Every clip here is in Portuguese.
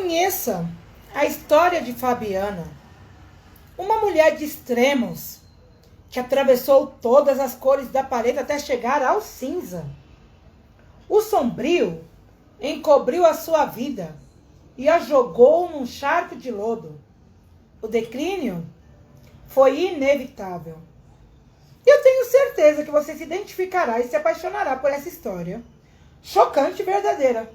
Conheça a história de Fabiana, uma mulher de extremos que atravessou todas as cores da paleta até chegar ao cinza. O sombrio encobriu a sua vida e a jogou num charco de lodo. O declínio foi inevitável. Eu tenho certeza que você se identificará e se apaixonará por essa história chocante e verdadeira.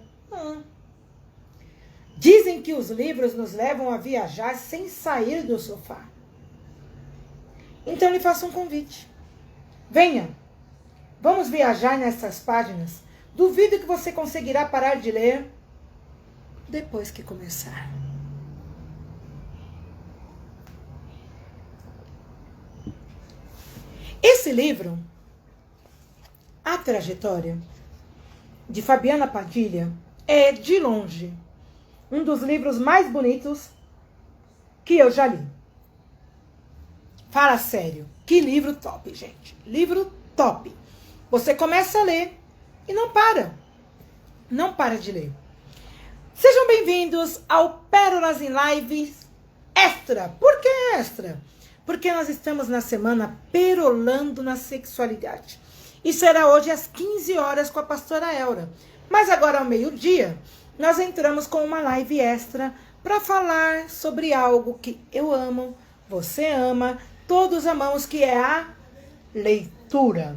Dizem que os livros nos levam a viajar sem sair do sofá. Então lhe faço um convite. Venha, vamos viajar nessas páginas. Duvido que você conseguirá parar de ler depois que começar. Esse livro, A Trajetória, de Fabiana Padilha, é, de longe, um dos livros mais bonitos que eu já li. Fala sério, que livro top, gente. Livro top. Você começa a ler e não para. Não para de ler. Sejam bem-vindos ao Pérolas em Lives Extra. Por que extra? Porque nós estamos na semana Perolando na Sexualidade. E será hoje às 15 horas com a pastora Elra. Mas agora ao meio-dia, nós entramos com uma live extra para falar sobre algo que eu amo, você ama, todos amamos, que é a leitura.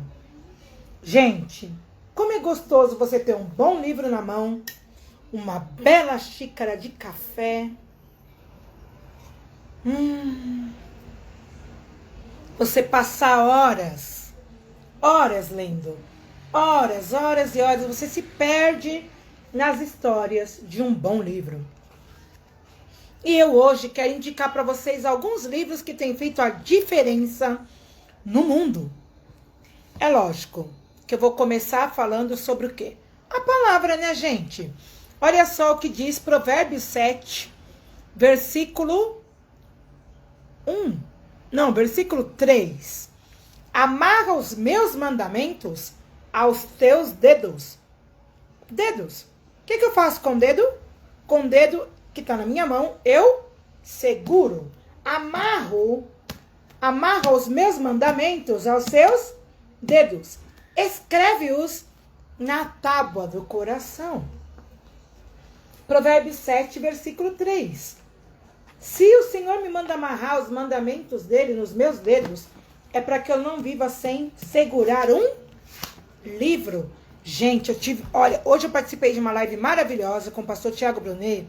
Gente, como é gostoso você ter um bom livro na mão, uma bela xícara de café. Você passar horas lendo, horas e horas, você se perde nas histórias de um bom livro. E eu hoje quero indicar para vocês alguns livros que têm feito a diferença no mundo. É lógico que eu vou começar falando sobre o quê? A palavra, né, gente? Olha só o que diz Provérbios 7, versículo 3. Amarra os meus mandamentos aos teus dedos. Dedos. O que eu faço com o dedo? Com o dedo que está na minha mão, eu seguro. Amarra os meus mandamentos aos seus dedos. Escreve-os na tábua do coração. Provérbios 7, versículo 3. Se o Senhor me manda amarrar os mandamentos dele nos meus dedos, é para que eu não viva sem segurar um livro. Gente, hoje eu participei de uma live maravilhosa com o pastor Tiago Brunet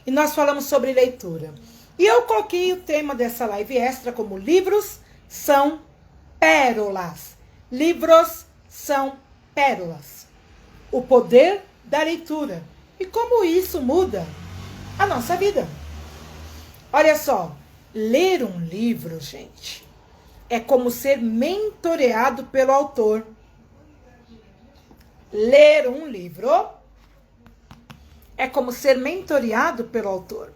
e nós falamos sobre leitura. E eu coloquei o tema dessa live extra como livros são pérolas. Livros são pérolas. O poder da leitura. E como isso muda a nossa vida. Olha só, ler um livro, gente, é como ser mentoreado pelo autor. Ler um livro é como ser mentoreado pelo autor.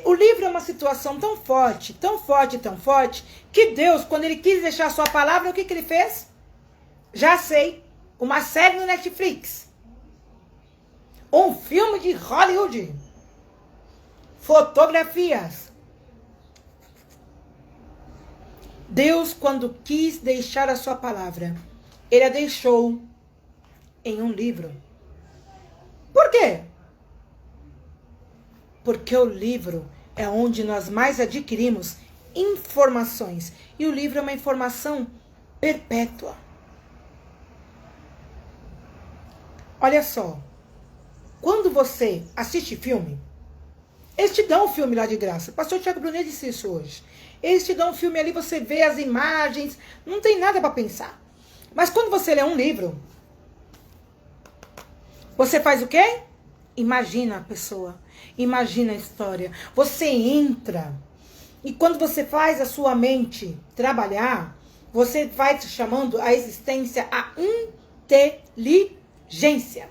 O livro é uma situação tão forte, que Deus, quando ele quis deixar a sua palavra, o que ele fez? Já sei, uma série no Netflix. Um filme de Hollywood. Fotografias. Deus, quando quis deixar a sua palavra, ele a deixou em um livro. Por quê? Porque o livro é onde nós mais adquirimos informações. E o livro é uma informação perpétua. Olha só. Quando você assiste filme, eles te dão um filme lá de graça. O pastor Tiago Brunet disse isso hoje. Eles te dão um filme ali, você vê as imagens, não tem nada para pensar. Mas quando você lê um livro, você faz o quê? Imagina a pessoa, imagina a história. Você entra, e quando você faz a sua mente trabalhar, você vai chamando a existência a inteligência.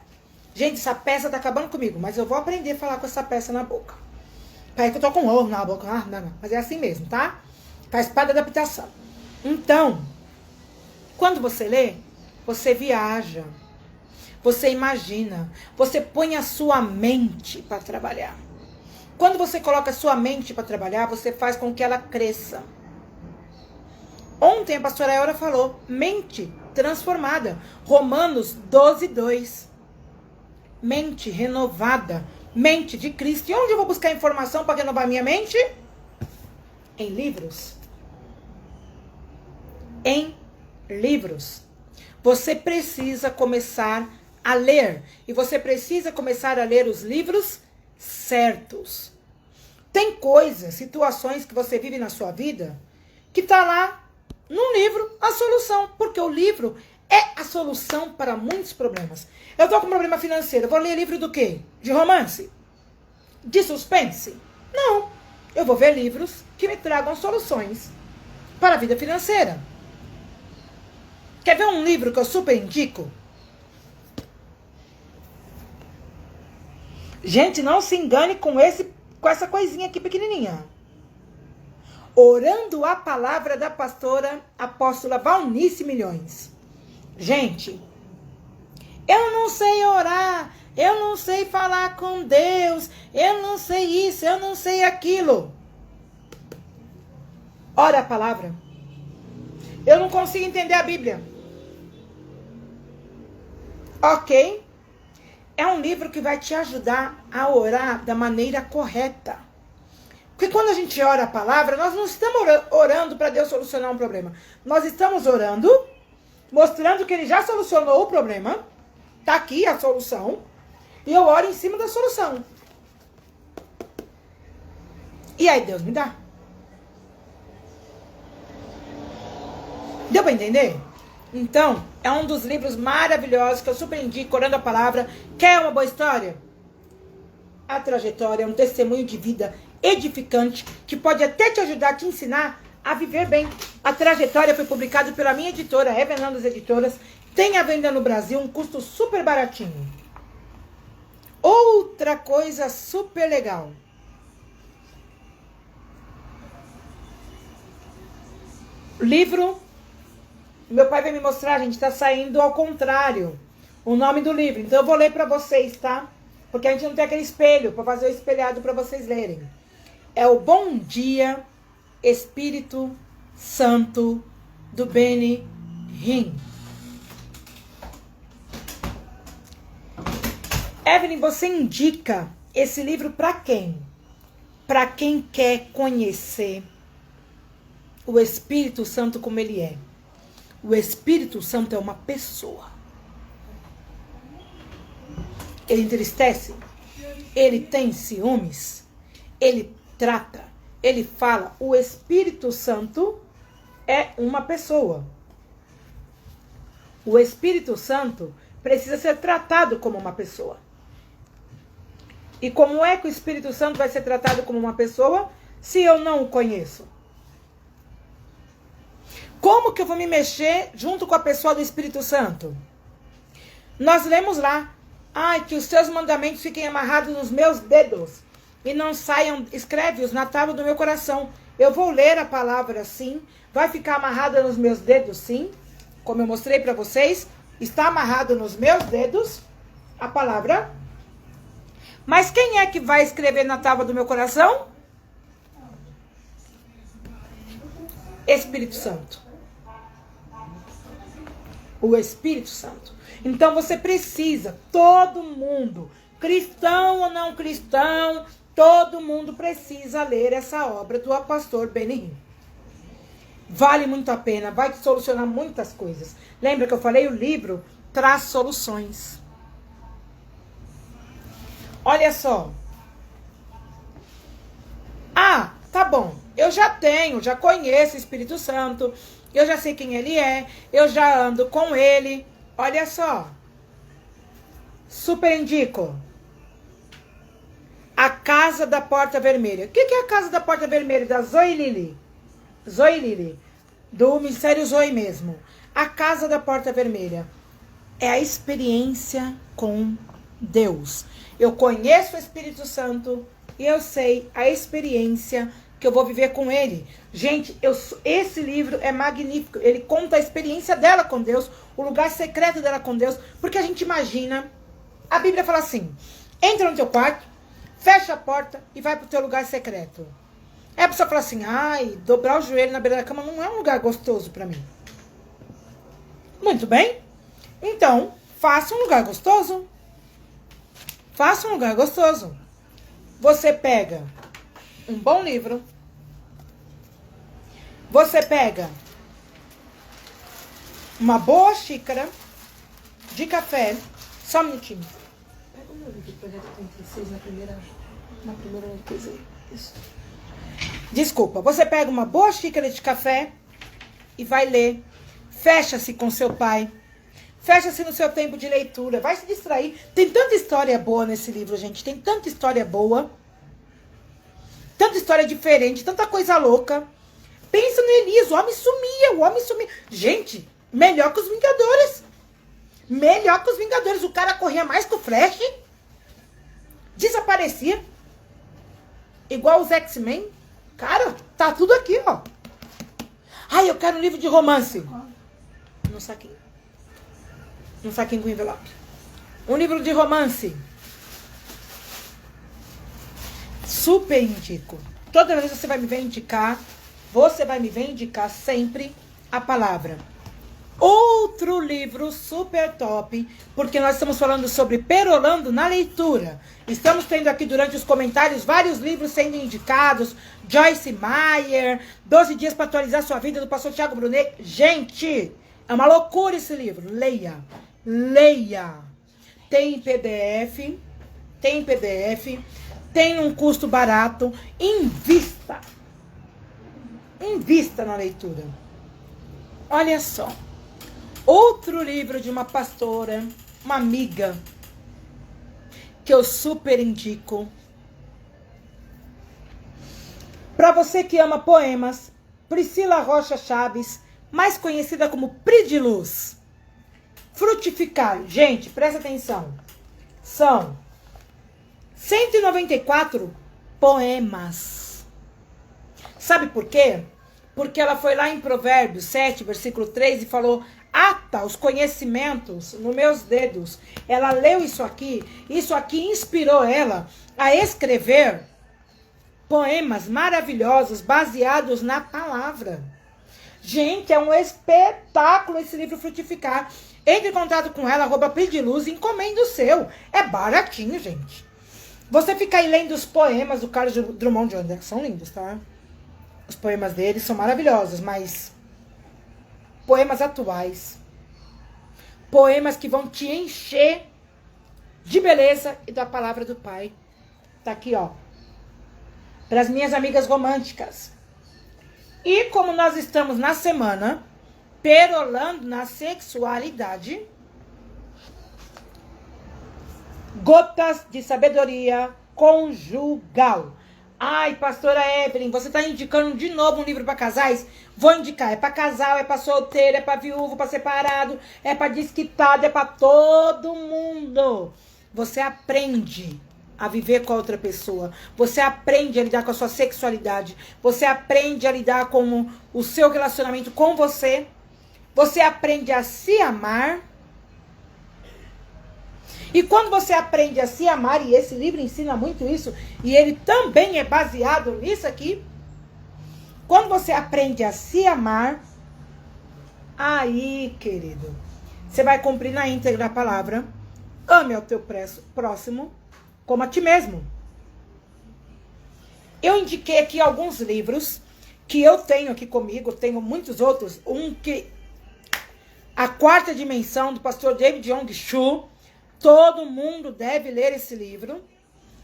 Gente, essa peça tá acabando comigo, mas eu vou aprender a falar com essa peça na boca. Parece que eu tô com ovo na boca. Não. Mas é assim mesmo, tá? Faz parte da adaptação. Então, quando você lê, você viaja. Você imagina. Você põe a sua mente para trabalhar. Quando você coloca a sua mente para trabalhar, você faz com que ela cresça. Ontem a pastora Eura falou, mente transformada. Romanos 12:2. Mente renovada. Mente de Cristo. E onde eu vou buscar informação para renovar minha mente? Em livros. Em livros. Você precisa começar a ler. E você precisa começar a ler os livros certos. Tem coisas, situações que você vive na sua vida que está lá no livro a solução. Porque o livro é a solução para muitos problemas. Eu estou com um problema financeiro. Eu vou ler livro do quê? De romance? De suspense? Não. Eu vou ver livros que me tragam soluções para a vida financeira. Quer ver um livro que eu super indico? Gente, não se engane com essa coisinha aqui pequenininha. Orando a palavra da pastora apóstola Valnice Milhões. Gente, eu não sei orar, eu não sei falar com Deus, eu não sei isso, eu não sei aquilo. Ora a palavra. Eu não consigo entender a Bíblia. Ok? É um livro que vai te ajudar a orar da maneira correta. Porque quando a gente ora a palavra, nós não estamos orando para Deus solucionar um problema. Nós estamos orando, mostrando que Ele já solucionou o problema. Está aqui a solução. E eu oro em cima da solução. E aí Deus me dá. Deu para entender? Então, é um dos livros maravilhosos que eu super indico, Orando a Palavra. Quer uma boa história? A Trajetória é um testemunho de vida edificante que pode até te ajudar a te ensinar a viver bem. A Trajetória foi publicada pela minha editora, Revelando as Editoras. Tem à venda no Brasil, um custo super baratinho. Outra coisa super legal. Livro. Meu pai vai me mostrar, gente, tá saindo ao contrário o nome do livro. Então eu vou ler pra vocês, tá? Porque a gente não tem aquele espelho pra fazer o espelhado pra vocês lerem. É o Bom Dia, Espírito Santo, do Benny Hinn. Evelyn, você indica esse livro pra quem? Pra quem quer conhecer o Espírito Santo como ele é. O Espírito Santo é uma pessoa. Ele entristece. Ele tem ciúmes. Ele trata. Ele fala. O Espírito Santo é uma pessoa. O Espírito Santo precisa ser tratado como uma pessoa. E como é que o Espírito Santo vai ser tratado como uma pessoa se eu não o conheço? Como que eu vou me mexer junto com a pessoa do Espírito Santo? Nós lemos lá. Ai, que os seus mandamentos fiquem amarrados nos meus dedos e não saiam, escreve-os na tábua do meu coração. Eu vou ler a palavra sim, vai ficar amarrada nos meus dedos sim, como eu mostrei para vocês, está amarrado nos meus dedos a palavra. Mas quem é que vai escrever na tábua do meu coração? Espírito Santo. O Espírito Santo. Então você precisa, todo mundo, cristão ou não cristão, todo mundo precisa ler essa obra do pastor Benny Hinn. Vale muito a pena, vai te solucionar muitas coisas. Lembra que eu falei, o livro traz soluções. Olha só. Ah, tá bom. Eu já conheço o Espírito Santo, eu já sei quem ele é, eu já ando com ele. Olha só. Super indico. A Casa da Porta Vermelha. O que é a Casa da Porta Vermelha? Da Zoe Lili. Zoe Lili. Do Ministério Zoe mesmo. A Casa da Porta Vermelha. É a experiência com Deus. Eu conheço o Espírito Santo e eu sei a experiência que eu vou viver com ele. Gente, esse livro é magnífico. Ele conta a experiência dela com Deus, o lugar secreto dela com Deus, porque a gente imagina, a Bíblia fala assim, entra no teu quarto, fecha a porta e vai pro teu lugar secreto. É a pessoa falar assim, ai, dobrar o joelho na beira da cama não é um lugar gostoso pra mim. Muito bem. Então, faça um lugar gostoso. Faça um lugar gostoso. Você pega um bom livro. Você pega uma boa xícara de café. Só um minutinho. Pega o meu livro, projeto 36, na primeira coisa. Isso. Desculpa. Você pega uma boa xícara de café e vai ler. Fecha-se com seu pai. Fecha-se no seu tempo de leitura. Vai se distrair. Tem tanta história boa nesse livro, gente. Tem tanta história boa. Tanta história diferente. Tanta coisa louca. Pensa no Elias. O homem sumia. Gente, melhor que os Vingadores. Melhor que os Vingadores. O cara corria mais que o Flash. Desaparecia. Igual os X-Men. Cara, tá tudo aqui, ó. Ai, eu quero um livro de romance. No saquinho. Um saquinho com envelope. Um livro de romance. Super indico. Toda vez que você vai me ver indicar, você vai me ver indicar sempre a palavra. Outro livro super top, porque nós estamos falando sobre perolando na leitura. Estamos tendo aqui durante os comentários vários livros sendo indicados. Joyce Meyer, 12 dias para atualizar sua vida, do pastor Thiago Brunet. Gente, é uma loucura esse livro. Leia. Leia. Tem PDF. Tem um custo barato. Invista. Invista na leitura. Olha só. Outro livro de uma pastora, uma amiga, que eu super indico. Para você que ama poemas, Priscila Rocha Chaves, mais conhecida como Pri de Luz. Frutificar. Gente, presta atenção. São 194 poemas. Sabe por quê? Porque ela foi lá em Provérbios 7, versículo 3 e falou: ata os conhecimentos nos meus dedos. Ela leu isso aqui inspirou ela a escrever poemas maravilhosos baseados na palavra. Gente, é um espetáculo esse livro Frutificar. Entre em contato com ela, @Pridiluz, encomenda o seu. É baratinho, gente. Você fica aí lendo os poemas do Carlos Drummond de Andrade, são lindos, tá? Os poemas dele são maravilhosos, mas poemas atuais. Poemas que vão te encher de beleza e da palavra do Pai. Tá aqui, ó. Para as minhas amigas românticas. E como nós estamos na semana perolando na sexualidade, gotas de sabedoria conjugal. Ai, pastora Evelyn, você tá indicando de novo um livro para casais? Vou indicar, é para casal, é para solteiro, é para viúvo, para separado, é para desquitado, é para todo mundo. Você aprende a viver com a outra pessoa. Você aprende a lidar com a sua sexualidade. Você aprende a lidar com o seu relacionamento com você. Você aprende a se amar. E quando você aprende a se amar, e esse livro ensina muito isso, e ele também é baseado nisso aqui. Quando você aprende a se amar, aí, querido, você vai cumprir na íntegra a palavra: ame ao teu próximo como a ti mesmo. Eu indiquei aqui alguns livros que eu tenho aqui comigo, tenho muitos outros. A Quarta Dimensão, do pastor David Yong Chu. Todo mundo deve ler esse livro.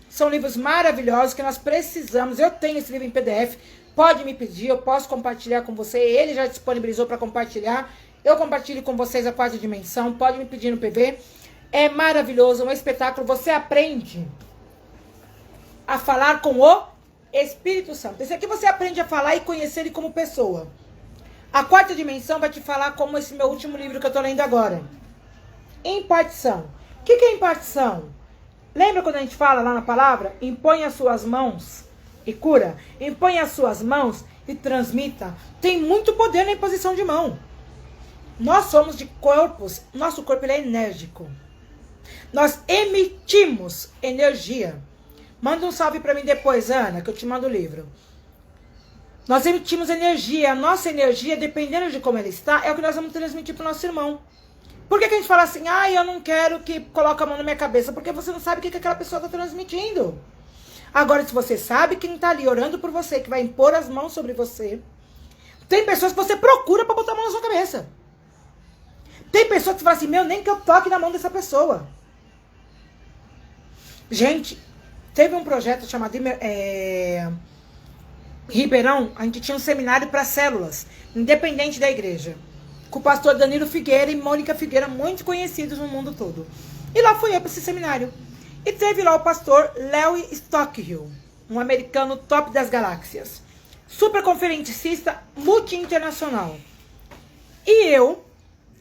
São livros maravilhosos que nós precisamos. Eu tenho esse livro em PDF. Pode me pedir, eu posso compartilhar com você. Ele já disponibilizou para compartilhar. Eu compartilho com vocês a Quarta Dimensão. Pode me pedir no PV. É maravilhoso, é um espetáculo. Você aprende a falar com o Espírito Santo. Esse aqui você aprende a falar e conhecer ele como pessoa. A Quarta Dimensão vai te falar como esse meu último livro que eu tô lendo agora. Impartição. O que é impartição? Lembra quando a gente fala lá na palavra? Impõe as suas mãos e cura. Impõe as suas mãos e transmita. Tem muito poder na imposição de mão. Nós somos de corpos. Nosso corpo ele é enérgico. Nós emitimos energia. Manda um salve pra mim depois, Ana, que eu te mando o livro. Nós emitimos energia. A nossa energia, dependendo de como ela está, é o que nós vamos transmitir pro nosso irmão. Por que a gente fala assim, eu não quero que coloque a mão na minha cabeça? Porque você não sabe o que aquela pessoa está transmitindo. Agora, se você sabe quem está ali orando por você, que vai impor as mãos sobre você, tem pessoas que você procura para botar a mão na sua cabeça. Tem pessoas que falam assim, nem que eu toque na mão dessa pessoa. Gente, teve um projeto chamado Ribeirão, a gente tinha um seminário para células, independente da igreja, com o pastor Danilo Figueira e Mônica Figueira, muito conhecidos no mundo todo. E lá fui eu para esse seminário. E teve lá o pastor Larry Stockhill, um americano top das galáxias, super conferencista multi-internacional. E eu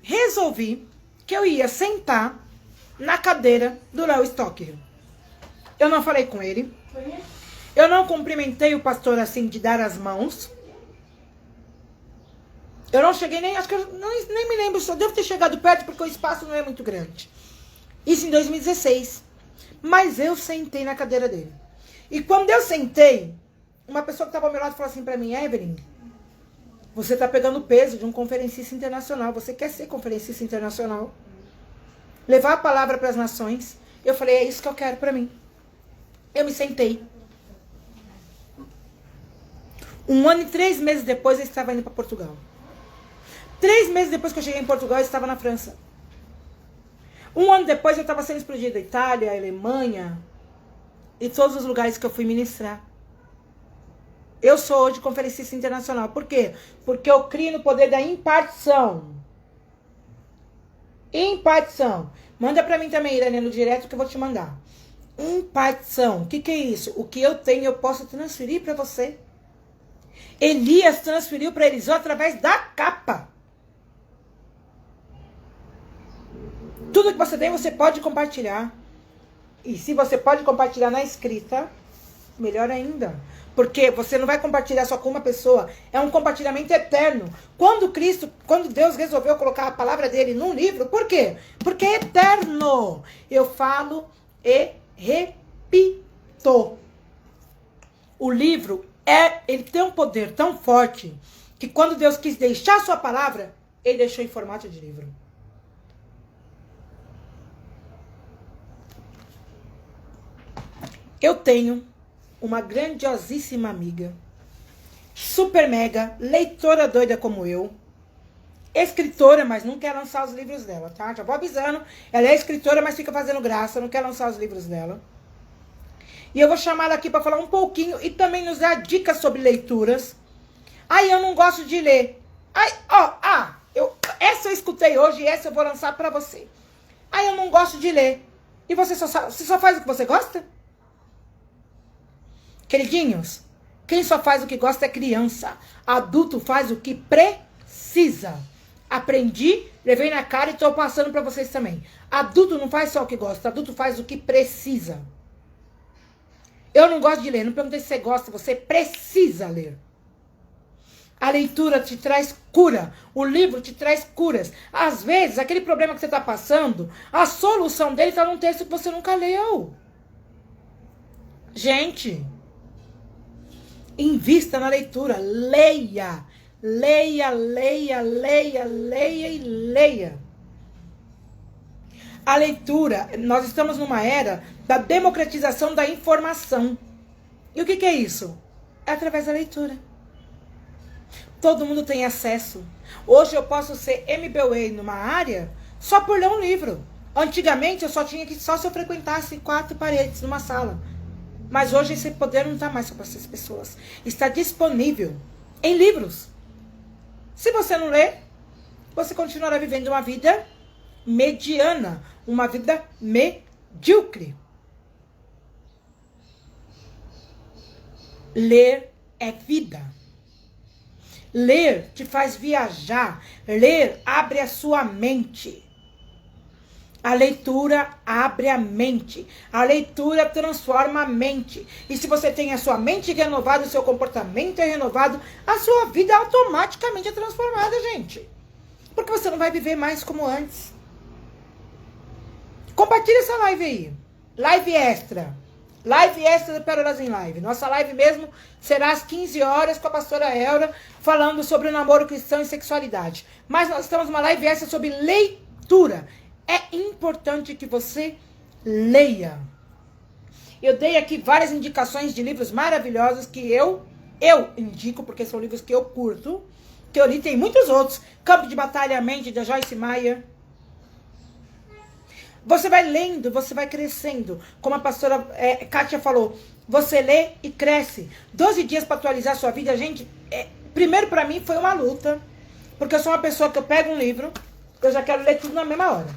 resolvi que eu ia sentar na cadeira do Larry Stockhill. Eu não falei com ele. Eu não cumprimentei o pastor assim de dar as mãos. Eu não cheguei nem, acho que eu nem me lembro, só devo ter chegado perto porque o espaço não é muito grande. Isso em 2016. Mas eu sentei na cadeira dele. E quando eu sentei, uma pessoa que estava ao meu lado falou assim pra mim, Evelyn, você tá pegando o peso de um conferencista internacional. Você quer ser conferencista internacional? Levar a palavra para as nações. Eu falei, é isso que eu quero pra mim. Eu me sentei. 1 ano e 3 meses depois eu estava indo para Portugal. 3 meses depois que eu cheguei em Portugal, eu estava na França. 1 ano depois eu estava sendo explodida Itália, Alemanha e todos os lugares que eu fui ministrar. Eu sou hoje conferencista internacional. Por quê? Porque eu crio no poder da impartição. Impartição. Manda pra mim também, Irene, no direto que eu vou te mandar. Impartição. O que é isso? O que eu tenho eu posso transferir pra você. Elias transferiu para Eliseu através da capa. Tudo que você tem, você pode compartilhar. E se você pode compartilhar na escrita, melhor ainda. Porque você não vai compartilhar só com uma pessoa. É um compartilhamento eterno. Quando Deus resolveu colocar a palavra dele num livro, por quê? Porque é eterno. Eu falo e repito. O livro ele tem um poder tão forte que quando Deus quis deixar a sua palavra, ele deixou em formato de livro. Eu tenho uma grandiosíssima amiga, super mega, leitora doida como eu, escritora, mas não quer lançar os livros dela, tá? Já vou avisando, ela é escritora, mas fica fazendo graça, não quer lançar os livros dela. E eu vou chamar ela aqui para falar um pouquinho e também nos dar dicas sobre leituras. Eu não gosto de ler. Essa eu escutei hoje e essa eu vou lançar para você. Eu não gosto de ler. E você só faz o que você gosta? Queridinhos, quem só faz o que gosta é criança. Adulto faz o que precisa. Aprendi, levei na cara e estou passando para vocês também. Adulto não faz só o que gosta, adulto faz o que precisa. Eu não gosto de ler, não perguntei se você gosta, você precisa ler. A leitura te traz cura, o livro te traz curas. Às vezes, aquele problema que você está passando, a solução dele está num texto que você nunca leu. Gente, invista na leitura, leia, leia, leia, leia, leia e leia. A leitura, nós estamos numa era da democratização da informação. E o que é isso? É através da leitura. Todo mundo tem acesso. Hoje eu posso ser MBA numa área só por ler um livro. Antigamente eu só tinha que se eu frequentasse 4 paredes numa sala. Mas hoje esse poder não está mais só para essas pessoas. Está disponível em livros. Se você não lê, você continuará vivendo uma vida mediana, uma vida medíocre. Ler é vida. Ler te faz viajar. Ler abre a sua mente. A leitura abre a mente. A leitura transforma a mente. E se você tem a sua mente renovada, o seu comportamento é renovado, a sua vida automaticamente é transformada, gente. Porque você não vai viver mais como antes. Compartilha essa live aí. Live extra. Live extra do Pérolas em Live. Nossa live mesmo será às 15 horas com a pastora Elra, falando sobre o namoro cristão e sexualidade. Mas nós estamos numa live extra sobre leitura. É importante que você leia. Eu dei aqui várias indicações de livros maravilhosos que eu indico, porque são livros que eu curto, que eu li, tem muitos outros. Campo de Batalha, a Mente, da Joyce Meyer. Você vai lendo, você vai crescendo. Como a pastora Kátia falou, você lê e cresce. 12 dias para atualizar a sua vida, gente. Primeiro para mim foi uma luta. Porque eu sou uma pessoa que eu pego um livro, eu já quero ler tudo na mesma hora.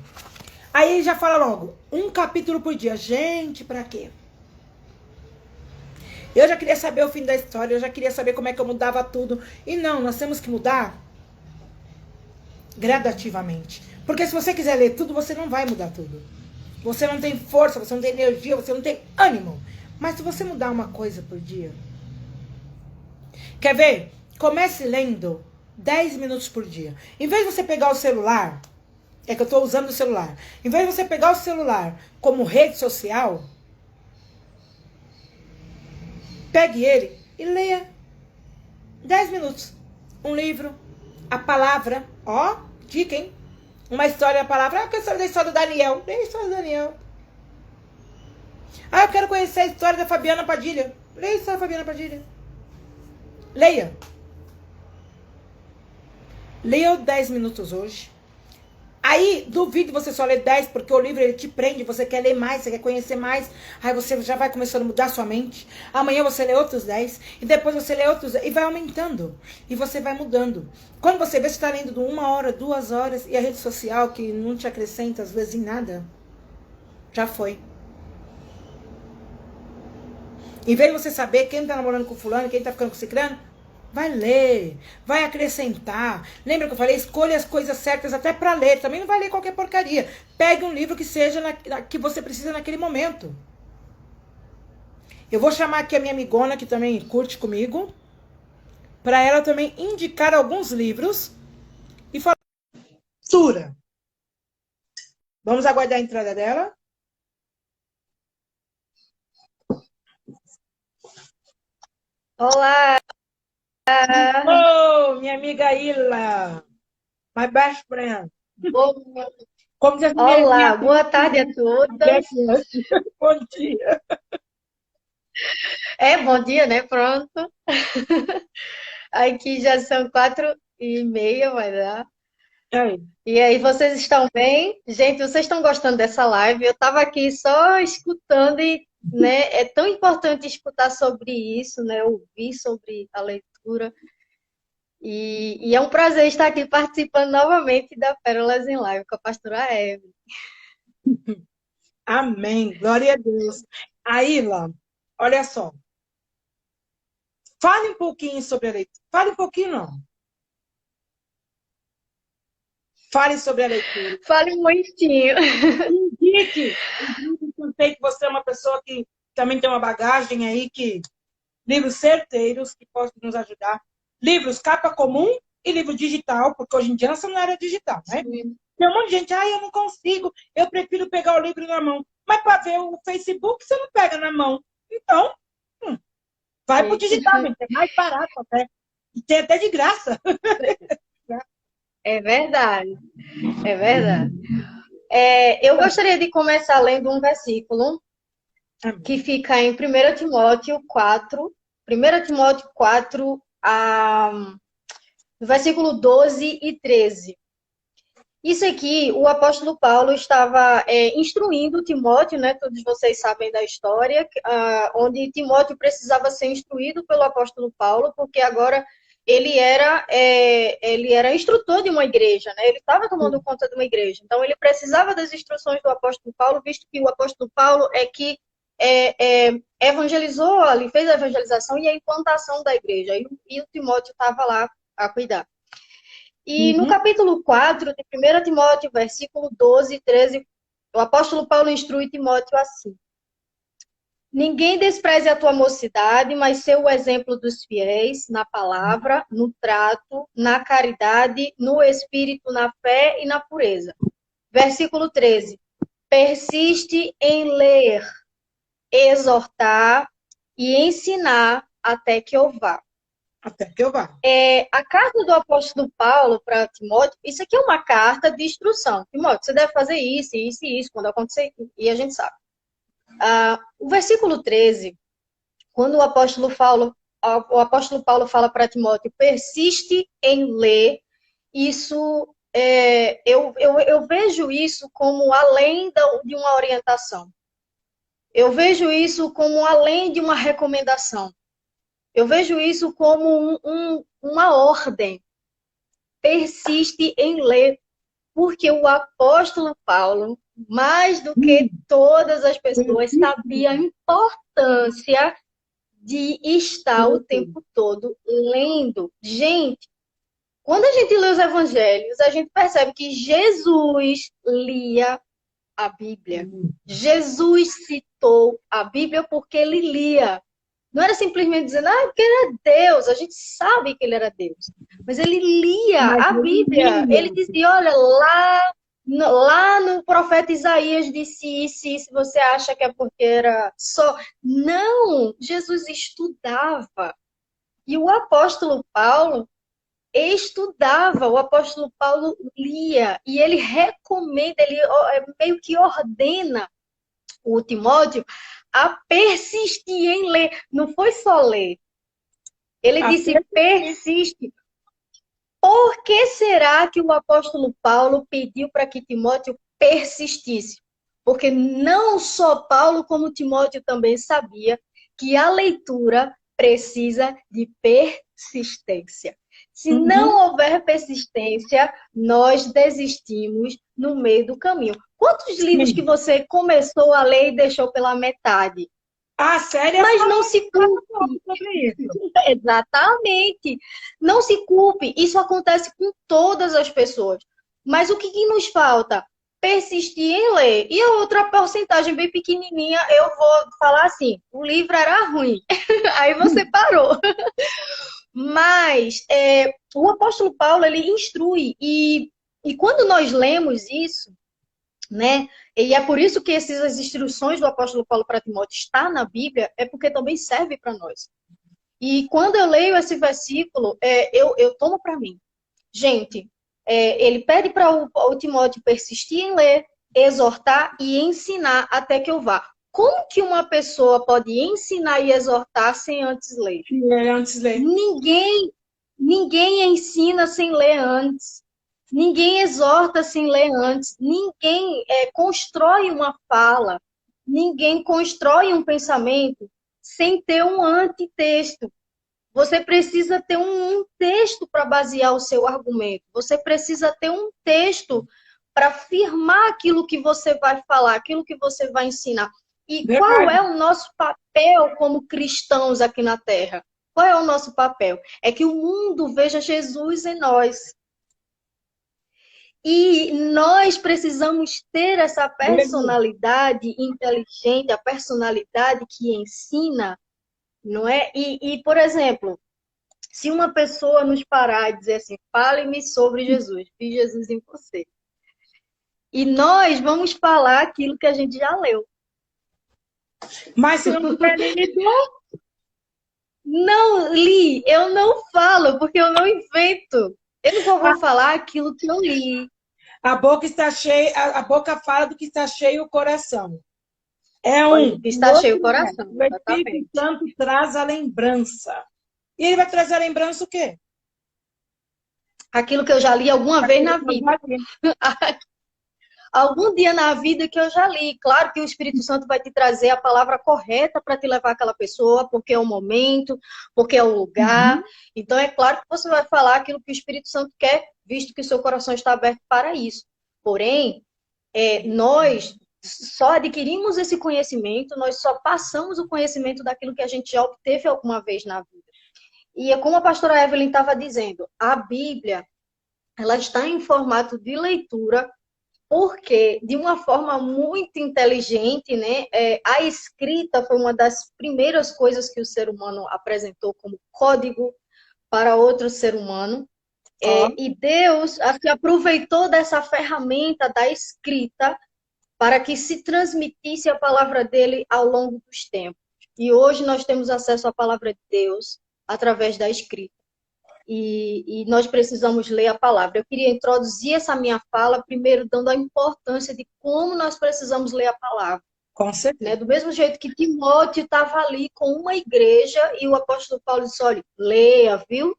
Aí ele já fala logo, um capítulo por dia. Gente, pra quê? Eu já queria saber o fim da história, eu já queria saber como é que eu mudava tudo. E não, nós temos que mudar gradativamente. Porque se você quiser ler tudo, você não vai mudar tudo. Você não tem força, você não tem energia, você não tem ânimo. Mas se você mudar uma coisa por dia... Quer ver? Comece lendo 10 minutos por dia. Em vez de você pegar o celular... É que eu estou usando o celular. Em vez de você pegar o celular como rede social... Pegue ele e leia 10 minutos. Um livro, a palavra, ó, dica, hein? Uma história, a palavra. Ah, eu quero saber da história do Daniel. Leia a história do Daniel. Ah, eu quero conhecer a história da Fabiana Padilha. Leia a história da Fabiana Padilha. Leia. Leia 10 minutos hoje. Aí, duvido você só ler 10, porque o livro ele te prende, você quer ler mais, você quer conhecer mais. Aí você já vai começando a mudar sua mente. Amanhã você lê outros 10, e depois você lê outros 10, e vai aumentando. E você vai mudando. Quando você vê, você está lendo de 1 hora, 2 horas, e a rede social, que não te acrescenta, às vezes, em nada, já foi. Em vez de você saber quem está namorando com fulano, quem está ficando com ciclano, vai ler, vai acrescentar. Lembra que eu falei? Escolha as coisas certas até para ler. Também não vai ler qualquer porcaria. Pegue um livro que seja que você precisa naquele momento. Eu vou chamar aqui a minha amigona, que também curte comigo, para ela também indicar alguns livros e falar. Vamos aguardar a entrada dela. Olá! Oh, minha amiga Ila, my best friend. Como vocês me Olá, boa tarde a todas. Bom dia. Bom dia, né? Pronto. Aqui já são 4h30, vai dar. E aí, vocês estão bem? Gente, vocês estão gostando dessa live? Eu estava aqui só escutando e, né, é tão importante escutar sobre isso, né? Ouvir sobre a leitura. E é um prazer estar aqui participando novamente da Pérolas em Live com a pastora Evelyn. Amém. Glória a Deus. Aila, olha só. Fale um pouquinho sobre a leitura. Fale um pouquinho, não. Fale sobre a leitura. Fale um momentinho. Indique. Eu sei que você é uma pessoa que também tem uma bagagem aí, livros certeiros que podem nos ajudar. Livros capa comum e livro digital, porque hoje em dia nós estamos na área digital, né? Sim. Tem um monte de gente, eu não consigo, eu prefiro pegar o livro na mão. Mas para ver o Facebook, você não pega na mão. Então, vai para o digital, é mais barato até. E tem até de graça. É verdade, é verdade. Eu gostaria de começar lendo um versículo que fica em 1 Timóteo 4, 1 Timóteo 4, versículo 12 e 13. Isso aqui, o apóstolo Paulo estava instruindo Timóteo, né? Todos vocês sabem da história, onde Timóteo precisava ser instruído pelo apóstolo Paulo, porque agora ele era instrutor de uma igreja, né? Ele estava tomando conta de uma igreja. Então, ele precisava das instruções do apóstolo Paulo, visto que o apóstolo Paulo evangelizou ali, fez a evangelização e a implantação da igreja. E o Timóteo estava lá a cuidar. E no capítulo 4 de 1 Timóteo, versículo 12 e 13, o apóstolo Paulo instrui Timóteo assim: ninguém despreze a tua mocidade, mas ser o exemplo dos fiéis na palavra, no trato, na caridade, no espírito, na fé e na pureza. Versículo 13. Persiste em ler, exortar e ensinar até que eu vá. Até que eu vá. A carta do apóstolo Paulo para Timóteo, isso aqui é uma carta de instrução. Timóteo, você deve fazer isso, isso e isso, quando acontecer, e a gente sabe. O versículo 13, quando o apóstolo Paulo fala para Timóteo, persiste em ler, isso, eu vejo isso como além de uma orientação. Eu vejo isso como além de uma recomendação. Eu vejo isso como uma ordem. Persiste em ler, porque o apóstolo Paulo, mais do que todas as pessoas, sabia a importância de estar o tempo todo lendo. Gente, quando a gente lê os evangelhos, a gente percebe que Jesus lia a Bíblia. Jesus citou a Bíblia porque ele lia. Não era simplesmente dizendo, porque ele era Deus. A gente sabe que ele era Deus. Mas ele lia a Bíblia. Ele dizia, olha, lá no profeta Isaías disse isso, e se você acha que é porque era só... Não, Jesus estudava. E o apóstolo Paulo estudava, o apóstolo Paulo lia. E ele recomenda, ele meio que ordena o Timóteo a persistir em ler. Não foi só ler. Ele disse, persiste. Por que será que o apóstolo Paulo pediu para que Timóteo persistisse? Porque não só Paulo, como Timóteo também sabia que a leitura precisa de persistência. Se não houver persistência, nós desistimos no meio do caminho. Quantos livros que você começou a ler e deixou pela metade? Sério? Mas não se culpe. Exatamente. Não se culpe. Isso acontece com todas as pessoas. Mas o que nos falta? Persistir em ler. E a outra porcentagem bem pequenininha, eu vou falar assim, o livro era ruim. Aí você parou. Mas o apóstolo Paulo, ele instrui. E quando nós lemos isso, né? E é por isso que essas instruções do apóstolo Paulo para Timóteo está na Bíblia, é porque também serve para nós. E quando eu leio esse versículo, eu tomo para mim. Gente, ele pede para o Timóteo persistir em ler, exortar e ensinar até que eu vá. Como que uma pessoa pode ensinar e exortar sem antes ler? Antes ler. Ninguém ensina sem ler antes. Ninguém exorta sem ler antes. Ninguém constrói uma fala. Ninguém constrói um pensamento sem ter um antitexto. Você precisa ter um texto para basear o seu argumento. Você precisa ter um texto para afirmar aquilo que você vai falar, aquilo que você vai ensinar. E qual é o nosso papel como cristãos aqui na Terra? Qual é o nosso papel? É que o mundo veja Jesus em nós. E nós precisamos ter essa personalidade inteligente, a personalidade que ensina, não é? E, por exemplo, se uma pessoa nos parar e dizer assim, fale-me sobre Jesus, vi Jesus em você. E nós vamos falar aquilo que a gente já leu. Mas se não tiver nem lido, não li, eu não falo, porque eu não invento. Eu só vou falar aquilo que eu li. A boca está cheia, a boca fala do que está cheio o coração. Está cheio o coração. O Espírito Santo traz a lembrança. E ele vai trazer a lembrança o quê? Aquilo que eu já li alguma vez na vida. Algum dia na vida que eu já li. Claro que o Espírito Santo vai te trazer a palavra correta para te levar àquela pessoa, porque é o momento, porque é o lugar. Então, é claro que você vai falar aquilo que o Espírito Santo quer, visto que o seu coração está aberto para isso. Porém, nós só adquirimos esse conhecimento, nós só passamos o conhecimento daquilo que a gente já obteve alguma vez na vida. E é como a pastora Evelyn estava dizendo, a Bíblia, ela está em formato de leitura, porque, de uma forma muito inteligente, né, a escrita foi uma das primeiras coisas que o ser humano apresentou como código para outro ser humano. E Deus se aproveitou dessa ferramenta da escrita para que se transmitisse a palavra dele ao longo dos tempos. E hoje nós temos acesso à palavra de Deus através da escrita. E nós precisamos ler a palavra. Eu queria introduzir essa minha fala, primeiro dando a importância de como nós precisamos ler a palavra. Com certeza. Né? Do mesmo jeito que Timóteo estava ali com uma igreja e o apóstolo Paulo disse, olha, leia, viu?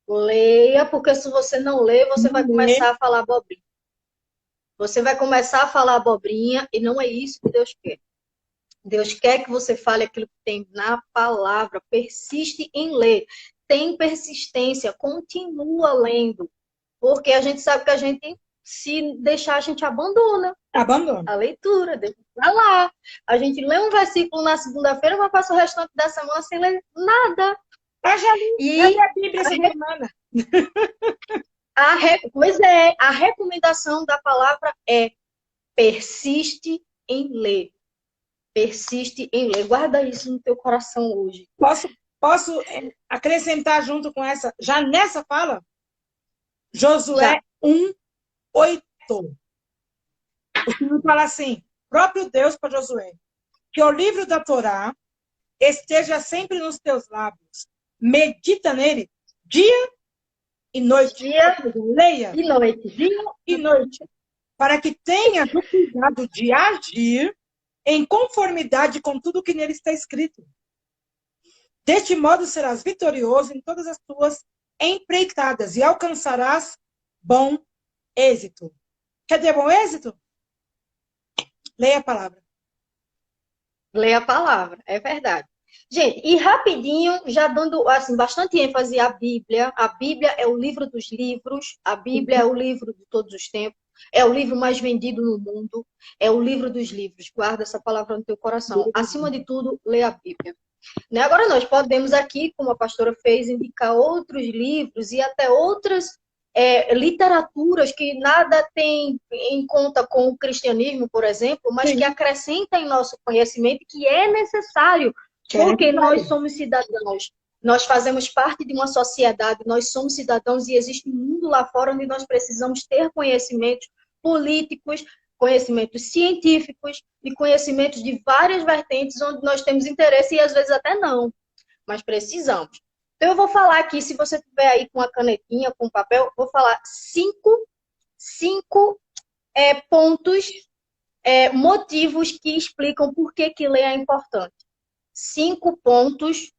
Leia, porque se você não ler, você vai começar a falar abobrinha. Você vai começar a falar abobrinha e não é isso que Deus quer. Deus quer que você fale aquilo que tem na palavra. Persiste em ler. Tem persistência. Continua lendo. Porque a gente sabe que a gente, se deixar, a gente abandona. Abandona. A leitura. Deixa pra lá. A gente lê um versículo na segunda-feira, mas passa o restante da semana sem ler nada. Eu já li a Bíblia essa semana. Pois é, a recomendação da palavra é persiste em ler. Persiste em ler. Guarda isso no teu coração hoje. Posso acrescentar junto com essa, já nessa fala? Josué 1:8. O Senhor fala assim, próprio Deus para Josué, que o livro da Torá esteja sempre nos teus lábios. Medita nele dia e noite. Leia e noite. Dia e noite. Para que tenha o cuidado de agir em conformidade com tudo que nele está escrito. Deste modo serás vitorioso em todas as tuas empreitadas e alcançarás bom êxito. Quer ter bom êxito? Leia a palavra. Leia a palavra, é verdade. Gente, e rapidinho, já dando assim, bastante ênfase à Bíblia. A Bíblia é o livro dos livros, a Bíblia é o livro de todos os tempos, é o livro mais vendido no mundo, é o livro dos livros. Guarda essa palavra no teu coração. Acima de tudo, lê a Bíblia. Né? Agora nós podemos aqui, como a pastora fez, indicar outros livros e até outras literaturas que nada tem em conta com o cristianismo, por exemplo, mas que acrescentam em nosso conhecimento, que é necessário. Porque nós somos cidadãos, nós fazemos parte de uma sociedade, nós somos cidadãos e existe um mundo lá fora onde nós precisamos ter conhecimentos políticos, conhecimentos científicos e conhecimentos de várias vertentes onde nós temos interesse e às vezes até não, mas precisamos. Então eu vou falar aqui, se você tiver aí com a canetinha, com papel, vou falar cinco pontos, motivos que explicam por que ler é importante. 5 pontos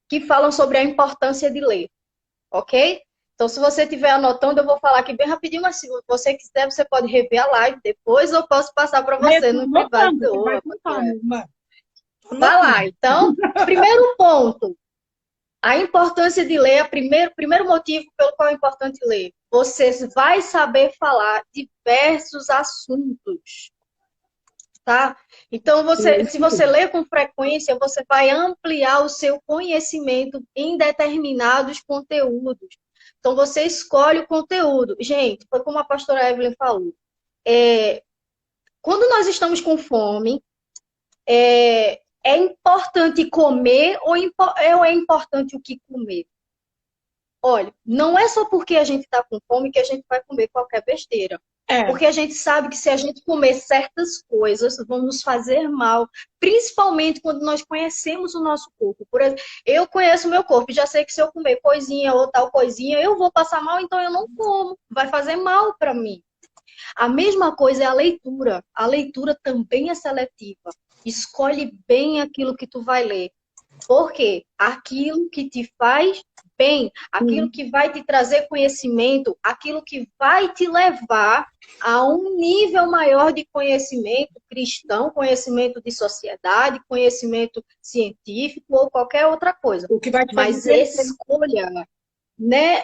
que falam sobre a importância de ler, ok? Então, se você estiver anotando, eu vou falar aqui bem rapidinho, mas se você quiser, você pode rever a live depois, eu posso passar para você no privado. Vai lá, então, primeiro ponto, a importância de ler, primeiro motivo pelo qual é importante ler. Você vai saber falar diversos assuntos. Tá? Então, se você ler com frequência, você vai ampliar o seu conhecimento em determinados conteúdos. Então, você escolhe o conteúdo. Gente, foi como a pastora Evelyn falou. Quando nós estamos com fome, é importante comer ou é importante o que comer? Olha, não é só porque a gente está com fome que a gente vai comer qualquer besteira. Porque a gente sabe que se a gente comer certas coisas, vão nos fazer mal. Principalmente quando nós conhecemos o nosso corpo. Por exemplo, eu conheço o meu corpo, já sei que se eu comer coisinha ou tal coisinha, eu vou passar mal, então eu não como. Vai fazer mal para mim. A mesma coisa é a leitura. A leitura também é seletiva. Escolhe bem aquilo que tu vai ler. Por quê? Aquilo que te faz bem, aquilo que vai te trazer conhecimento, aquilo que vai te levar a um nível maior de conhecimento cristão, conhecimento de sociedade, conhecimento científico ou qualquer outra coisa. O que vai te Mas escolha, né?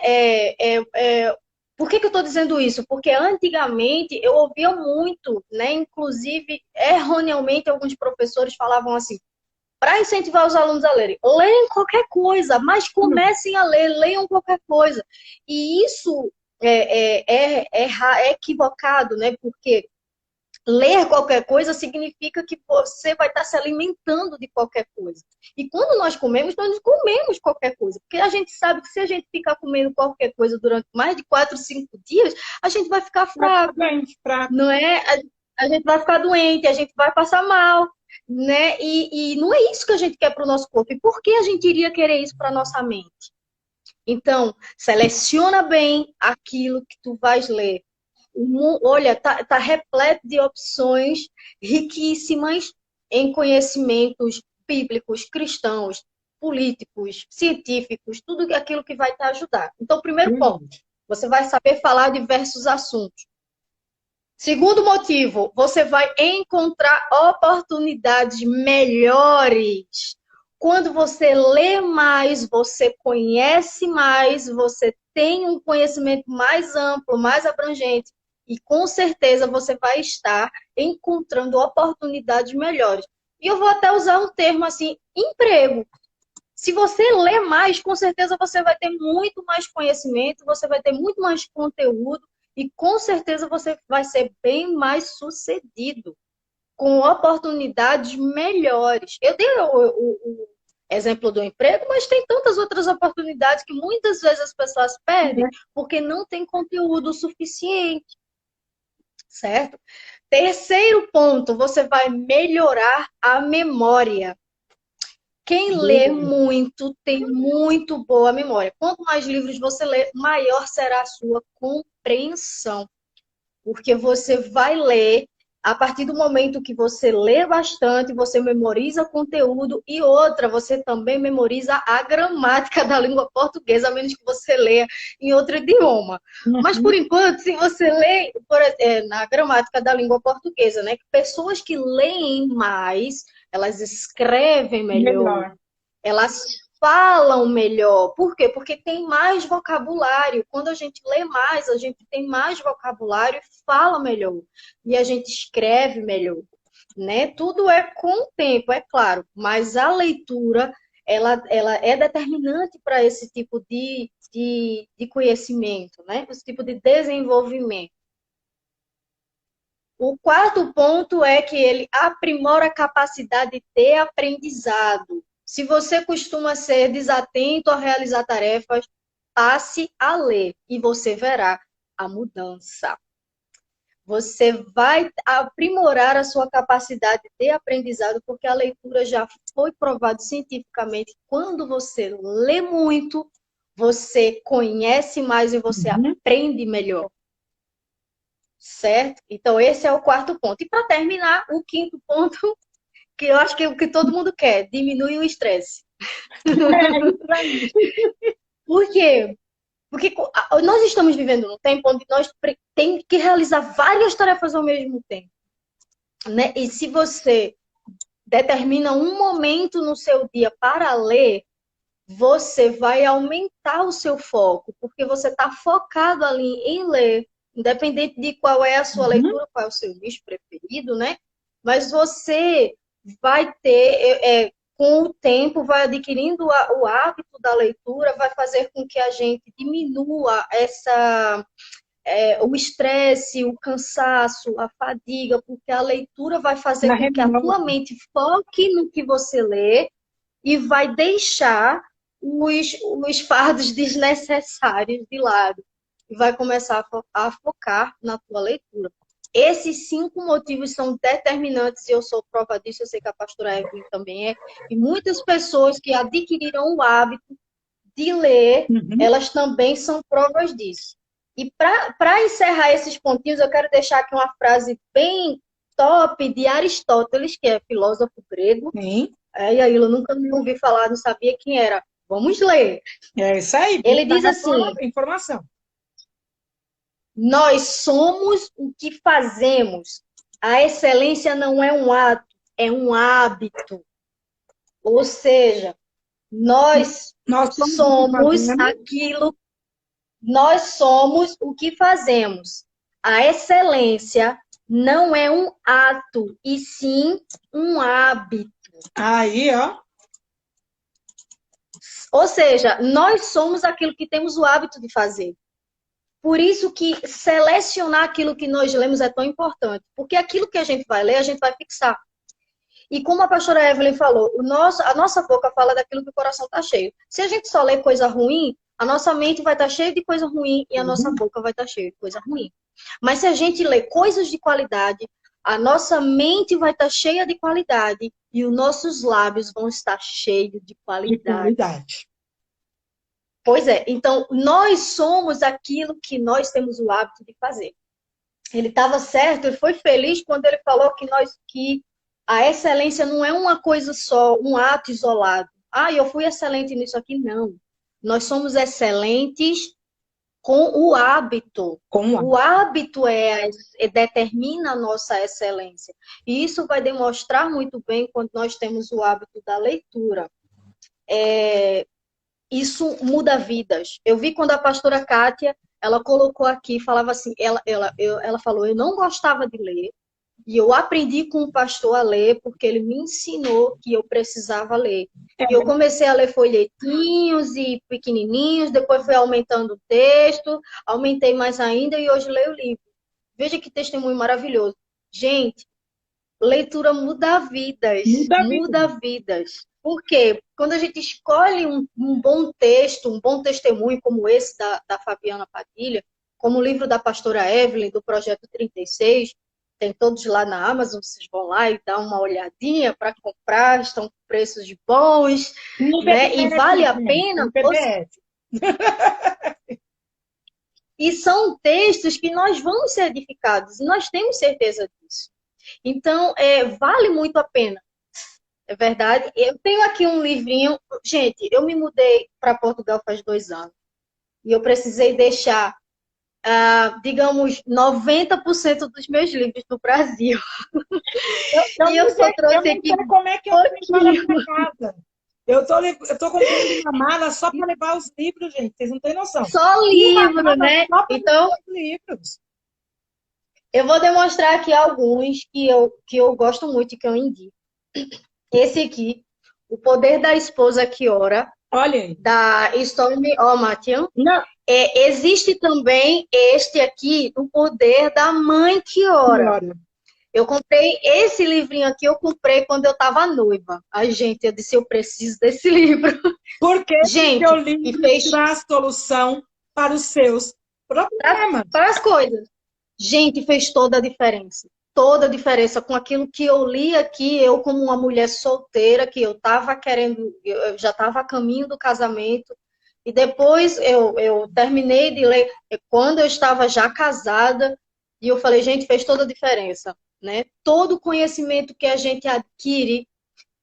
Por que eu estou dizendo isso? Porque antigamente eu ouvia muito, né? Inclusive, erroneamente, alguns professores falavam assim, para incentivar os alunos a lerem. Leem qualquer coisa, mas comecem a ler, leiam qualquer coisa. E isso é equivocado, né? Porque ler qualquer coisa significa que você vai estar se alimentando de qualquer coisa. E quando nós não comemos qualquer coisa. Porque a gente sabe que se a gente ficar comendo qualquer coisa durante mais de 4, 5 dias, a gente vai ficar fraco, não é? A gente vai ficar doente, a gente vai passar mal, né? E não é isso que a gente quer para o nosso corpo. E por que a gente iria querer isso para a nossa mente? Então, seleciona bem aquilo que tu vais ler. Olha, tá repleto de opções riquíssimas em conhecimentos bíblicos, cristãos, políticos, científicos, tudo aquilo que vai te ajudar. Então, primeiro ponto, você vai saber falar diversos assuntos. Segundo motivo, você vai encontrar oportunidades melhores. Quando você lê mais, você conhece mais, você tem um conhecimento mais amplo, mais abrangente. E com certeza você vai estar encontrando oportunidades melhores. E eu vou até usar um termo assim, emprego. Se você ler mais, com certeza você vai ter muito mais conhecimento, você vai ter muito mais conteúdo e com certeza você vai ser bem mais sucedido, com oportunidades melhores. Eu dei o exemplo do emprego, mas tem tantas outras oportunidades que muitas vezes as pessoas perdem porque não tem conteúdo suficiente. Certo? Terceiro ponto, você vai melhorar a memória. Quem lê muito tem muito boa memória. Quanto mais livros você lê, maior será a sua compreensão. Porque você vai ler, a partir do momento que você lê bastante, você memoriza conteúdo e outra, você também memoriza a gramática da língua portuguesa, a menos que você leia em outro idioma. Mas, por enquanto, se você lê na gramática da língua portuguesa, né? Pessoas que leem mais, elas escrevem melhor. Elas falam melhor. Por quê? Porque tem mais vocabulário. Quando a gente lê mais, a gente tem mais vocabulário e fala melhor. E a gente escreve melhor. Né? Tudo é com o tempo, é claro. Mas a leitura, ela é determinante para esse tipo de conhecimento, né? Esse tipo de desenvolvimento. O quarto ponto é que ele aprimora a capacidade de aprendizado. Se você costuma ser desatento a realizar tarefas, passe a ler e você verá a mudança. Você vai aprimorar a sua capacidade de aprendizado, porque a leitura já foi provado cientificamente. Quando você lê muito, você conhece mais e você aprende melhor. Certo? Então, esse é o quarto ponto. E para terminar, o quinto ponto, que eu acho que é o que todo mundo quer, diminui o estresse. Por quê? Porque nós estamos vivendo num tempo onde nós temos que realizar várias tarefas ao mesmo tempo. Né? E se você determina um momento no seu dia para ler, você vai aumentar o seu foco, porque você está focado ali em ler, independente de qual é a sua leitura, qual é o seu nicho preferido, né? Mas você vai ter, com o tempo, vai adquirindo o hábito da leitura, vai fazer com que a gente diminua o estresse, o cansaço, a fadiga, porque a leitura vai fazer com que a tua mente foque no que você lê e vai deixar os fardos desnecessários de lado. E vai começar a focar na tua leitura. Esses 5 motivos são determinantes e eu sou prova disso, eu sei que a pastora Evelyn também é. E muitas pessoas que adquiriram o hábito de ler, elas também são provas disso. E para encerrar esses pontinhos, eu quero deixar aqui uma frase bem top de Aristóteles, que é filósofo grego. Sim. E aí eu nunca me ouvi falar, não sabia quem era. Vamos ler. É isso aí. Ele diz assim: informação. Nós somos o que fazemos. A excelência não é um ato, é um hábito. Ou seja, nós somos aquilo, nós somos o que fazemos. A excelência não é um ato, e sim um hábito. Aí, ó. Ou seja, nós somos aquilo que temos o hábito de fazer. Por isso que selecionar aquilo que nós lemos é tão importante. Porque aquilo que a gente vai ler, a gente vai fixar. E como a pastora Evelyn falou, a nossa boca fala daquilo que o coração está cheio. Se a gente só lê coisa ruim, a nossa mente vai estar cheia de coisa ruim e a nossa boca vai estar cheia de coisa ruim. Mas se a gente lê coisas de qualidade, a nossa mente vai estar cheia de qualidade e os nossos lábios vão estar cheios de qualidade. Pois é, então nós somos aquilo que nós temos o hábito de fazer. Ele estava certo, ele foi feliz quando ele falou que a excelência não é uma coisa só, um ato isolado. Ah, eu fui excelente nisso aqui. Não. Nós somos excelentes com o hábito. O hábito determina a nossa excelência. E isso vai demonstrar muito bem quando nós temos o hábito da leitura. Isso muda vidas. Eu vi quando a pastora Kátia, ela colocou aqui, falava assim, ela falou, eu não gostava de ler, e eu aprendi com o pastor a ler, porque ele me ensinou que eu precisava ler. E eu comecei a ler folhetinhos e pequenininhos, depois fui aumentando o texto, aumentei mais ainda e hoje leio o livro. Veja que testemunho maravilhoso. Gente, leitura muda vidas. Muda vidas. Por quê? Quando a gente escolhe um bom texto, um bom testemunho como esse da Fabiana Padilha, como o livro da pastora Evelyn, do Projeto 36, tem todos lá na Amazon, vocês vão lá e dão uma olhadinha para comprar, estão com preços bons, né? E vale a pena. E são textos que nós vamos ser edificados, e nós temos certeza disso. Então, vale muito a pena. É verdade. Eu tenho aqui um livrinho. Gente, eu me mudei para Portugal faz 2 anos. E eu precisei deixar, digamos, 90% dos meus livros no Brasil. E eu só trouxe aqui. Como é que eu tenho para casa? Eu tô comprando uma mala só para levar os livros, gente. Vocês não têm noção. Só livro, né? Então, livros. Eu vou demonstrar aqui alguns que eu gosto muito e que eu indico. Esse aqui, O Poder da Esposa que Ora, olha, da Stormy O'Matian. Existe também este aqui, O Poder da Mãe que Ora. Eu comprei esse livrinho aqui, eu comprei quando eu estava noiva. Ai, gente, eu disse, eu preciso desse livro. Porque gente, o livro traz solução para os seus problemas. Para as coisas. Gente, fez toda a diferença. Toda a diferença com aquilo que eu li aqui, eu como uma mulher solteira, que eu estava querendo, eu já estava a caminho do casamento, e depois eu terminei de ler quando eu estava já casada, e eu falei, gente, fez toda a diferença, né? Todo o conhecimento que a gente adquire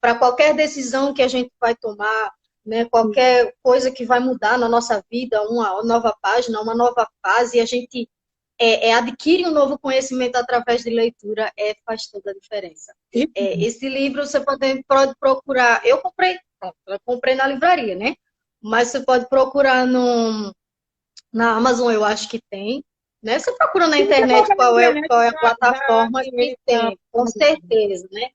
para qualquer decisão que a gente vai tomar, né? Qualquer coisa que vai mudar na nossa vida, uma nova página, uma nova fase, e a gente adquire um novo conhecimento através de leitura, faz toda a diferença. Esse livro você pode procurar, eu comprei na livraria, né? Mas você pode procurar na Amazon, eu acho que tem. Né? Você procura na internet qual é a plataforma que tem, com certeza, né?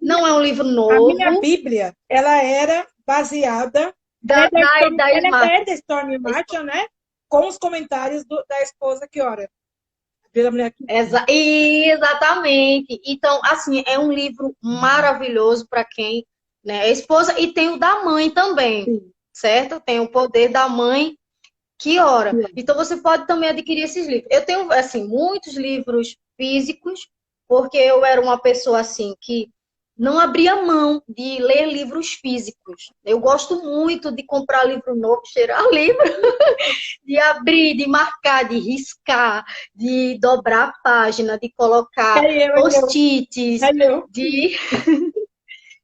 Não é um livro novo. A minha Bíblia, ela era baseada da Stormy O'Matian, né? Com os comentários da esposa que ora. Exatamente. Então, assim, é um livro maravilhoso para quem, né, é esposa, e tem o da mãe também, certo? Tem O Poder da Mãe que Ora. Então, você pode também adquirir esses livros. Eu tenho, assim, muitos livros físicos, porque eu era uma pessoa, assim, que não abria mão de ler livros físicos. Eu gosto muito de comprar livro novo, cheirar livro, de abrir, de marcar, de riscar, de dobrar a página, de colocar post-its,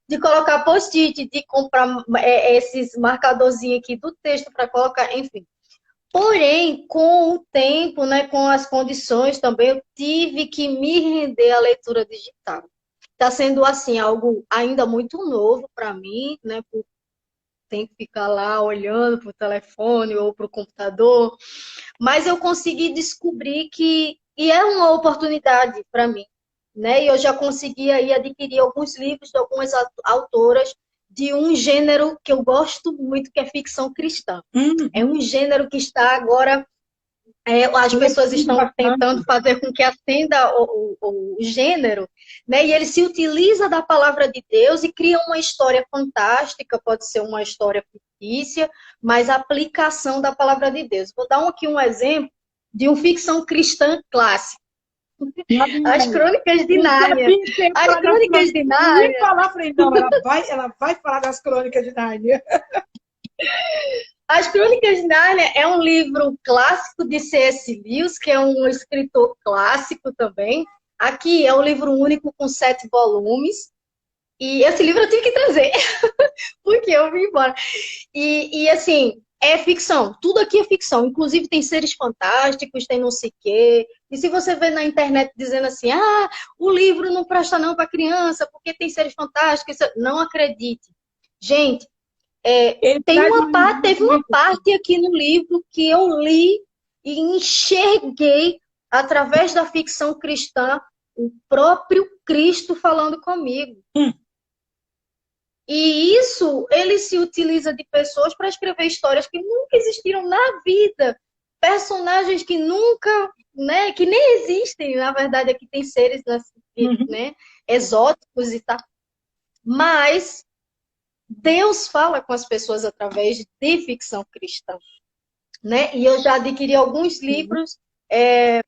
de colocar post-it, de comprar esses marcadorzinhos aqui do texto para colocar, enfim. Porém, com o tempo, né, com as condições também, eu tive que me render à leitura digital. Está sendo, assim, algo ainda muito novo para mim, né? Tem que ficar lá olhando para o telefone ou para o computador. Mas eu consegui descobrir que é uma oportunidade para mim, né? E eu já consegui aí adquirir alguns livros de algumas autoras de um gênero que eu gosto muito, que é ficção cristã. É um gênero que está agora as Eu pessoas leio estão bastante. tentando fazer com que acenda o gênero, né? E ele se utiliza da palavra de Deus e cria uma história fantástica, pode ser uma história fictícia, mas a aplicação da palavra de Deus. Vou dar aqui um exemplo de uma ficção cristã clássica. Lá vem As ela. Crônicas de Eu Nárnia. sabia que ia As falar das Crônicas crônicas. de Eu ia Nárnia. falar, falei, não, ela vai falar das crônicas de Nárnia. As Crônicas de Nárnia é um livro clássico de C.S. Lewis, que é um escritor clássico também. Aqui é um livro único com 7 volumes. E esse livro eu tive que trazer, porque eu vim embora. Assim, é ficção. Tudo aqui é ficção. Inclusive tem seres fantásticos, tem não sei o quê. E se você vê na internet dizendo assim, o livro não presta não para criança, porque tem seres fantásticos, não acredite. Gente, Ele traz um teve uma livro. parte aqui no livro que eu li e enxerguei, através da ficção cristã, o próprio Cristo falando comigo. E isso, ele se utiliza de pessoas para escrever histórias que nunca existiram na vida. Personagens que nunca, né, que nem existem, na verdade, aqui tem seres, né, exóticos e tal. Mas Deus fala com as pessoas através de ficção cristã, né? E eu já adquiri alguns livros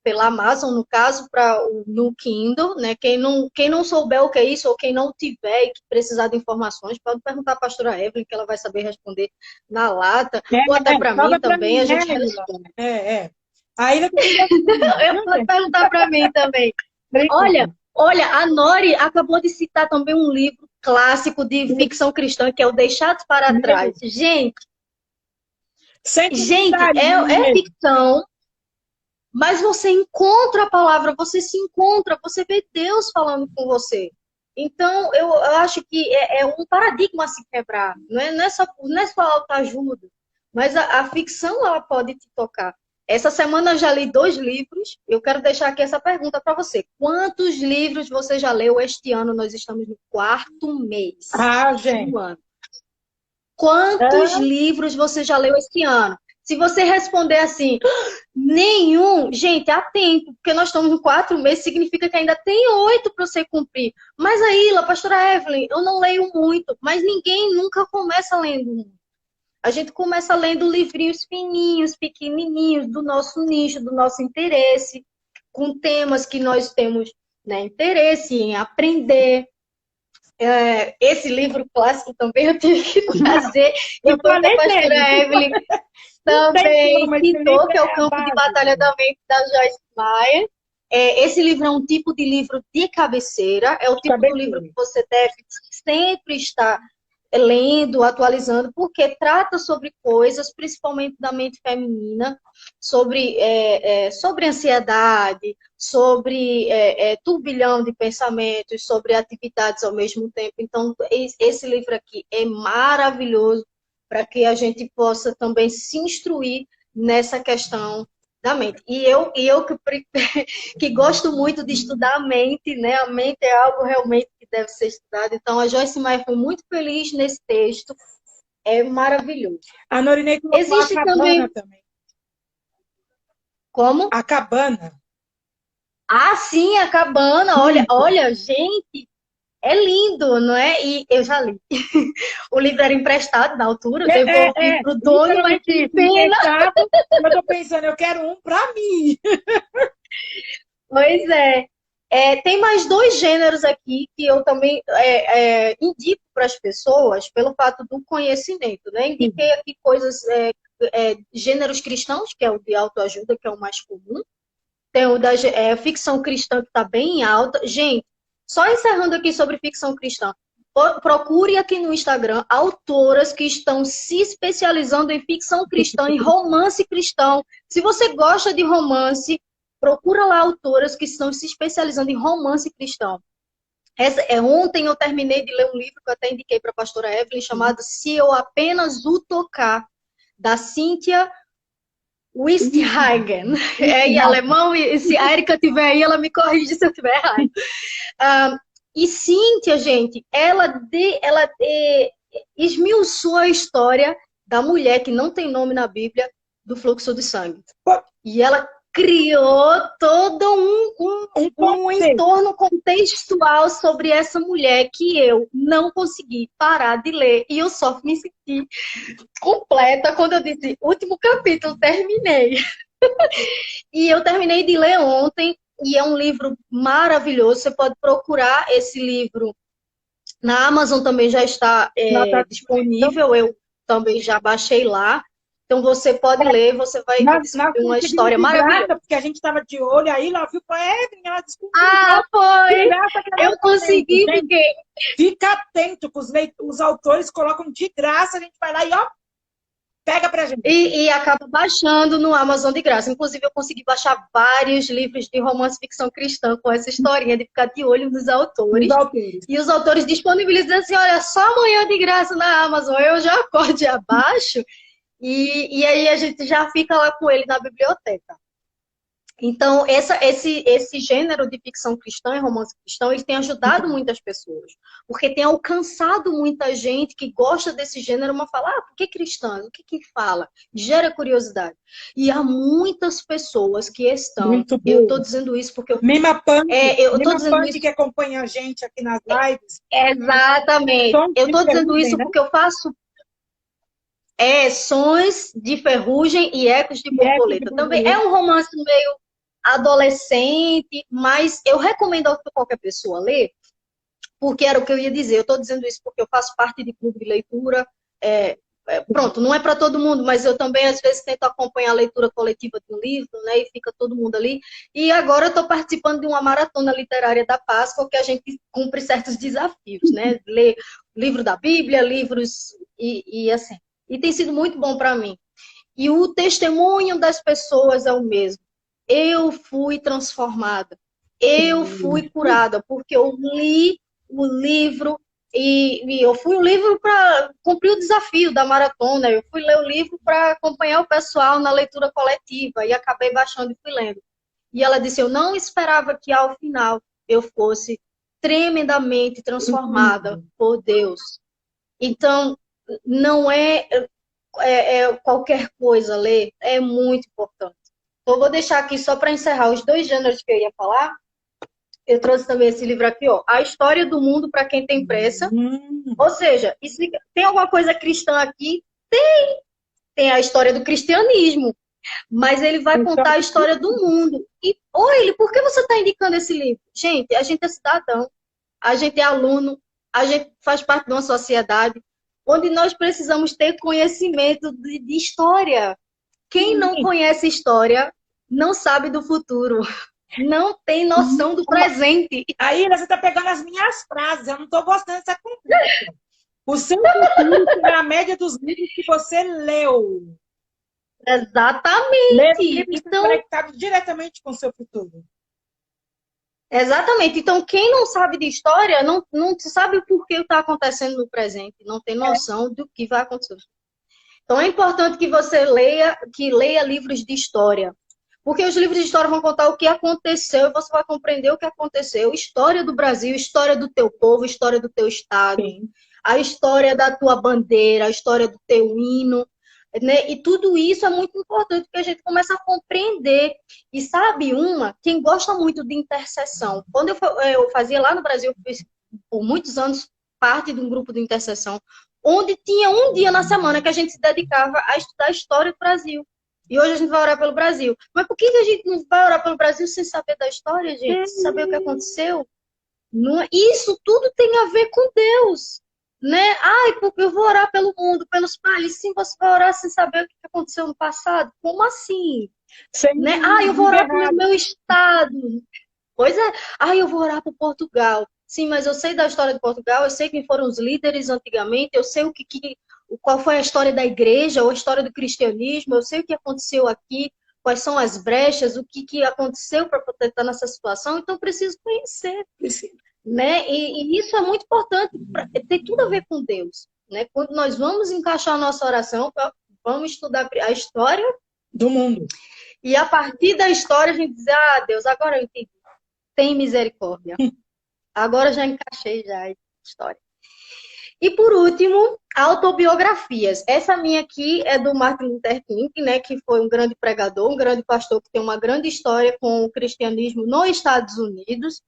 pela Amazon, no caso, no Kindle, né? Quem não souber o que é isso, ou quem não tiver e que precisar de informações, pode perguntar à pastora Evelyn, que ela vai saber responder na lata, ou até para mim Fala pra também, mim, a gente Égila. responde. Aí eu Eu posso perguntar para mim também. Olha, a Nori acabou de citar também um livro clássico de ficção cristã, que é o Deixados para Trás. Gente, sem é ficção, mas você encontra a palavra, você se encontra, você vê Deus falando com você. Então, eu acho que é um paradigma a se quebrar. Não é só autoajuda, mas a ficção ela pode te tocar. Essa semana eu já li 2 livros. Eu quero deixar aqui essa pergunta para você. Quantos livros você já leu este ano? Nós estamos no 4º mês gente. do ano. Quantos livros você já leu este ano? Se você responder assim, nenhum, gente, há tempo, porque nós estamos no 4 meses, significa que ainda tem 8 para você cumprir. Mas aí, pastora Evelyn, eu não leio muito, mas ninguém nunca começa lendo muito. A gente começa lendo livrinhos fininhos, pequenininhos, do nosso nicho, do nosso interesse, com temas que nós temos, né, interesse em aprender. Esse livro clássico também eu tive que trazer, e foi a pastora Evelyn também citou, que é o Campo de Batalha da Mente, da Joyce Meyer. Esse livro é um tipo de livro de cabeceira, é o tipo de livro que você deve sempre estar lendo, atualizando, porque trata sobre coisas, principalmente da mente feminina, sobre ansiedade, sobre turbilhão de pensamentos, sobre atividades ao mesmo tempo. Então, esse livro aqui é maravilhoso para que a gente possa também se instruir nessa questão da mente. E eu que gosto muito de estudar a mente, né? A mente é algo realmente que deve ser estudado. Então, a Joyce Meyer foi muito feliz nesse texto. É maravilhoso. A Norinei colocou existe a cabana também. Como? A cabana. Sim, a cabana. Olha, gente, é lindo, não é? E eu já li. O livro era emprestado na altura, eu devolvi pro dono, mas que pena. Eu tô pensando, eu quero um para mim. Pois é. Tem mais 2 gêneros aqui que eu também indico para as pessoas pelo fato do conhecimento, né? Indiquei aqui coisas, gêneros cristãos, que é o de autoajuda, que é o mais comum. Tem o da ficção cristã, que está bem alta. Gente, só encerrando aqui sobre ficção cristã, procure aqui no Instagram autoras que estão se especializando em ficção cristã, em romance cristão. Se você gosta de romance, procura lá autoras que estão se especializando em romance cristão. Ontem eu terminei de ler um livro que eu até indiquei para a pastora Evelyn, chamado Se Eu Apenas O Tocar, da Cíntia Wisthagen. Em alemão, e se a Erika tiver aí, ela me corrige se eu estiver errado. E Cíntia, gente, ela esmiuçou a história da mulher que não tem nome na Bíblia, do fluxo de sangue. E ela criou todo um entorno contextual sobre essa mulher que eu não consegui parar de ler. E eu só me senti completa quando eu disse, último capítulo, terminei. E eu terminei de ler ontem, e é um livro maravilhoso. Você pode procurar esse livro. Na Amazon também já está disponível, eu também já baixei lá. Então você pode ler, você vai descobrir uma história maravilhosa. Porque a gente estava de olho aí, ela viu com a Evelyn, ela descobriu. Ah, foi! Eu consegui, porque... Fica atento, que os autores colocam de graça, a gente vai lá e ó, pega pra gente. E acaba baixando no Amazon de graça. Inclusive, eu consegui baixar vários livros de romance e ficção cristã com essa historinha de ficar de olho nos autores. E os autores disponibilizam assim, olha, só amanhã de graça na Amazon. Eu já acordo e abaixo. E aí a gente já fica lá com ele na biblioteca. Então, esse gênero de ficção cristã e romance cristão, ele tem ajudado muitas pessoas. Porque tem alcançado muita gente que gosta desse gênero, mas fala, por que cristã? O que fala? Gera curiosidade. E há muitas pessoas que estão... Eu estou dizendo isso porque... Mima Punk, isso... que acompanha a gente aqui nas lives. Exatamente. Eu estou dizendo isso porque eu faço... Sons de Ferrugem e Ecos de Borboleta. Também é um romance meio adolescente, mas eu recomendo a qualquer pessoa ler, porque era o que eu ia dizer. Eu estou dizendo isso porque eu faço parte de clube de leitura. Pronto, não é para todo mundo, mas eu também, às vezes, tento acompanhar a leitura coletiva de um livro, né? E fica todo mundo ali. E agora eu estou participando de uma maratona literária da Páscoa, que a gente cumpre certos desafios, né? Ler livro da Bíblia, livros e assim. E tem sido muito bom para mim. E o testemunho das pessoas é o mesmo. Eu fui transformada. Eu fui curada, porque eu li o livro e eu fui o livro para cumprir o desafio da maratona. Eu fui ler o livro para acompanhar o pessoal na leitura coletiva e acabei baixando e fui lendo. E ela disse, eu não esperava que ao final eu fosse tremendamente transformada por Deus. Então, não é qualquer coisa ler, é muito importante. Então, eu vou deixar aqui só para encerrar os 2 gêneros que eu ia falar. Eu trouxe também esse livro aqui, ó, A História do Mundo para Quem Tem Pressa. Ou seja, tem alguma coisa cristã aqui? Tem a história do cristianismo, mas ele vai contar a história do mundo. E, por que você está indicando esse livro? Gente, a gente é cidadão, a gente é aluno, a gente faz parte de uma sociedade onde nós precisamos ter conhecimento de história. Quem não conhece história não sabe do futuro, não tem noção do presente. Aí você está pegando as minhas frases, eu não estou gostando dessa conversa. O seu futuro é a média dos livros que você leu. Exatamente. Então, conectado diretamente com o seu futuro. Exatamente. Então, quem não sabe de história, não sabe o porquê está acontecendo no presente, não tem noção do que vai acontecer. Então, é importante que você leia livros de história. Porque os livros de história vão contar o que aconteceu e você vai compreender o que aconteceu. História do Brasil, história do teu povo, história do teu estado, a história da tua bandeira, a história do teu hino. Né? E tudo isso é muito importante que a gente comece a compreender. E sabe quem gosta muito de intercessão. Quando eu fazia lá no Brasil, eu fiz por muitos anos parte de um grupo de intercessão, onde tinha um dia na semana que a gente se dedicava a estudar a história do Brasil. E hoje a gente vai orar pelo Brasil. Mas por que a gente não vai orar pelo Brasil sem saber da história, gente? Sem saber o que aconteceu? Isso tudo tem a ver com Deus. Né? Porque eu vou orar pelo mundo, pelos países. Sim, você vai orar sem saber o que aconteceu no passado? Como assim? Né? Eu vou orar pelo meu estado. Pois é. Eu vou orar por Portugal. Sim, mas eu sei da história de Portugal, eu sei quem foram os líderes antigamente, eu sei qual foi a história da igreja, ou a história do cristianismo, eu sei o que aconteceu aqui, quais são as brechas, o que aconteceu para poder estar nessa situação, então eu preciso conhecer. Né? E isso é muito importante, tem tudo a ver com Deus. Né? Quando nós vamos encaixar a nossa oração, vamos estudar a história do mundo. E a partir da história a gente diz, Deus, agora eu entendi. Tem misericórdia. Agora já encaixei já a história. E por último, autobiografias. Essa minha aqui é do Martin Luther King, né, que foi um grande pregador, um grande pastor que tem uma grande história com o cristianismo nos Estados Unidos.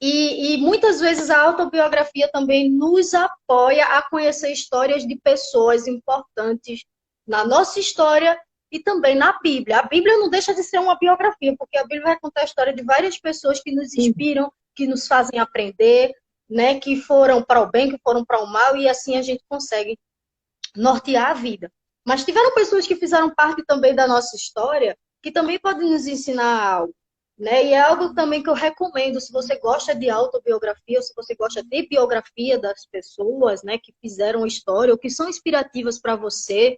E muitas vezes a autobiografia também nos apoia a conhecer histórias de pessoas importantes na nossa história e também na Bíblia. A Bíblia não deixa de ser uma biografia, porque a Bíblia vai contar a história de várias pessoas que nos inspiram, que nos fazem aprender, né, que foram para o bem, que foram para o mal, e assim a gente consegue nortear a vida. Mas tiveram pessoas que fizeram parte também da nossa história, que também podem nos ensinar algo. Né? E é algo também que eu recomendo, se você gosta de autobiografia, ou se você gosta de biografia das pessoas, né, que fizeram história, ou que são inspirativas para você,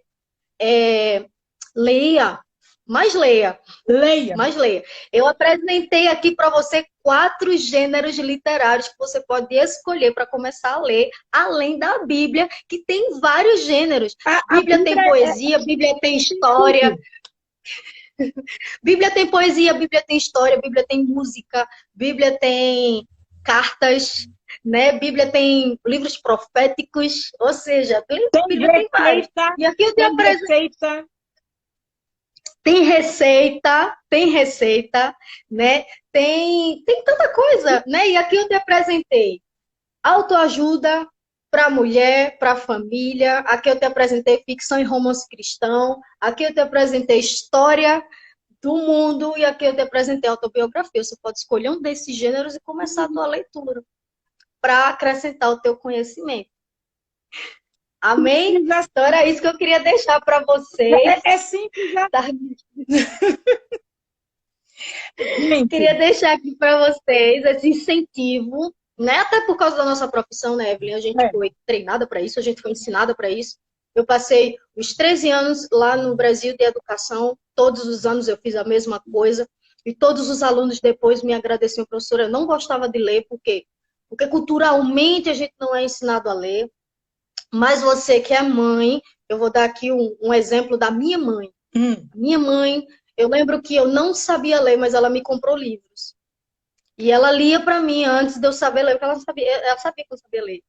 leia, mais leia. Leia. Mais leia. Eu apresentei aqui para você 4 gêneros literários que você pode escolher para começar a ler, além da Bíblia, que tem vários gêneros. A Bíblia tem poesia, Bíblia tem história. Bíblia tem poesia, Bíblia tem história, Bíblia tem música, Bíblia tem cartas, né? Bíblia tem livros proféticos, ou seja, Bíblia tem vários. E aqui eu te apresento. Tem receita, né? Tem tanta coisa, né? E aqui eu te apresentei autoajuda para mulher, para família. Aqui eu te apresentei ficção e romance cristão. Aqui eu te apresentei história do mundo e aqui eu te apresentei autobiografia. Você pode escolher um desses gêneros e começar a tua leitura para acrescentar o teu conhecimento. Amém? Então era isso que eu queria deixar para vocês. É simples, né? Queria deixar aqui para vocês esse incentivo, né? Até por causa da nossa profissão, né, Evelyn? A gente foi treinada para isso, a gente foi ensinada para isso. Eu passei os 13 anos lá no Brasil de educação, todos os anos eu fiz a mesma coisa, e todos os alunos depois me agradeciam, professora, eu não gostava de ler, porque culturalmente a gente não é ensinado a ler, mas você que é mãe, eu vou dar aqui um exemplo da minha mãe. Minha mãe, eu lembro que eu não sabia ler, mas ela me comprou livros. E ela lia para mim antes de eu saber ler, porque ela sabia que eu sabia ler.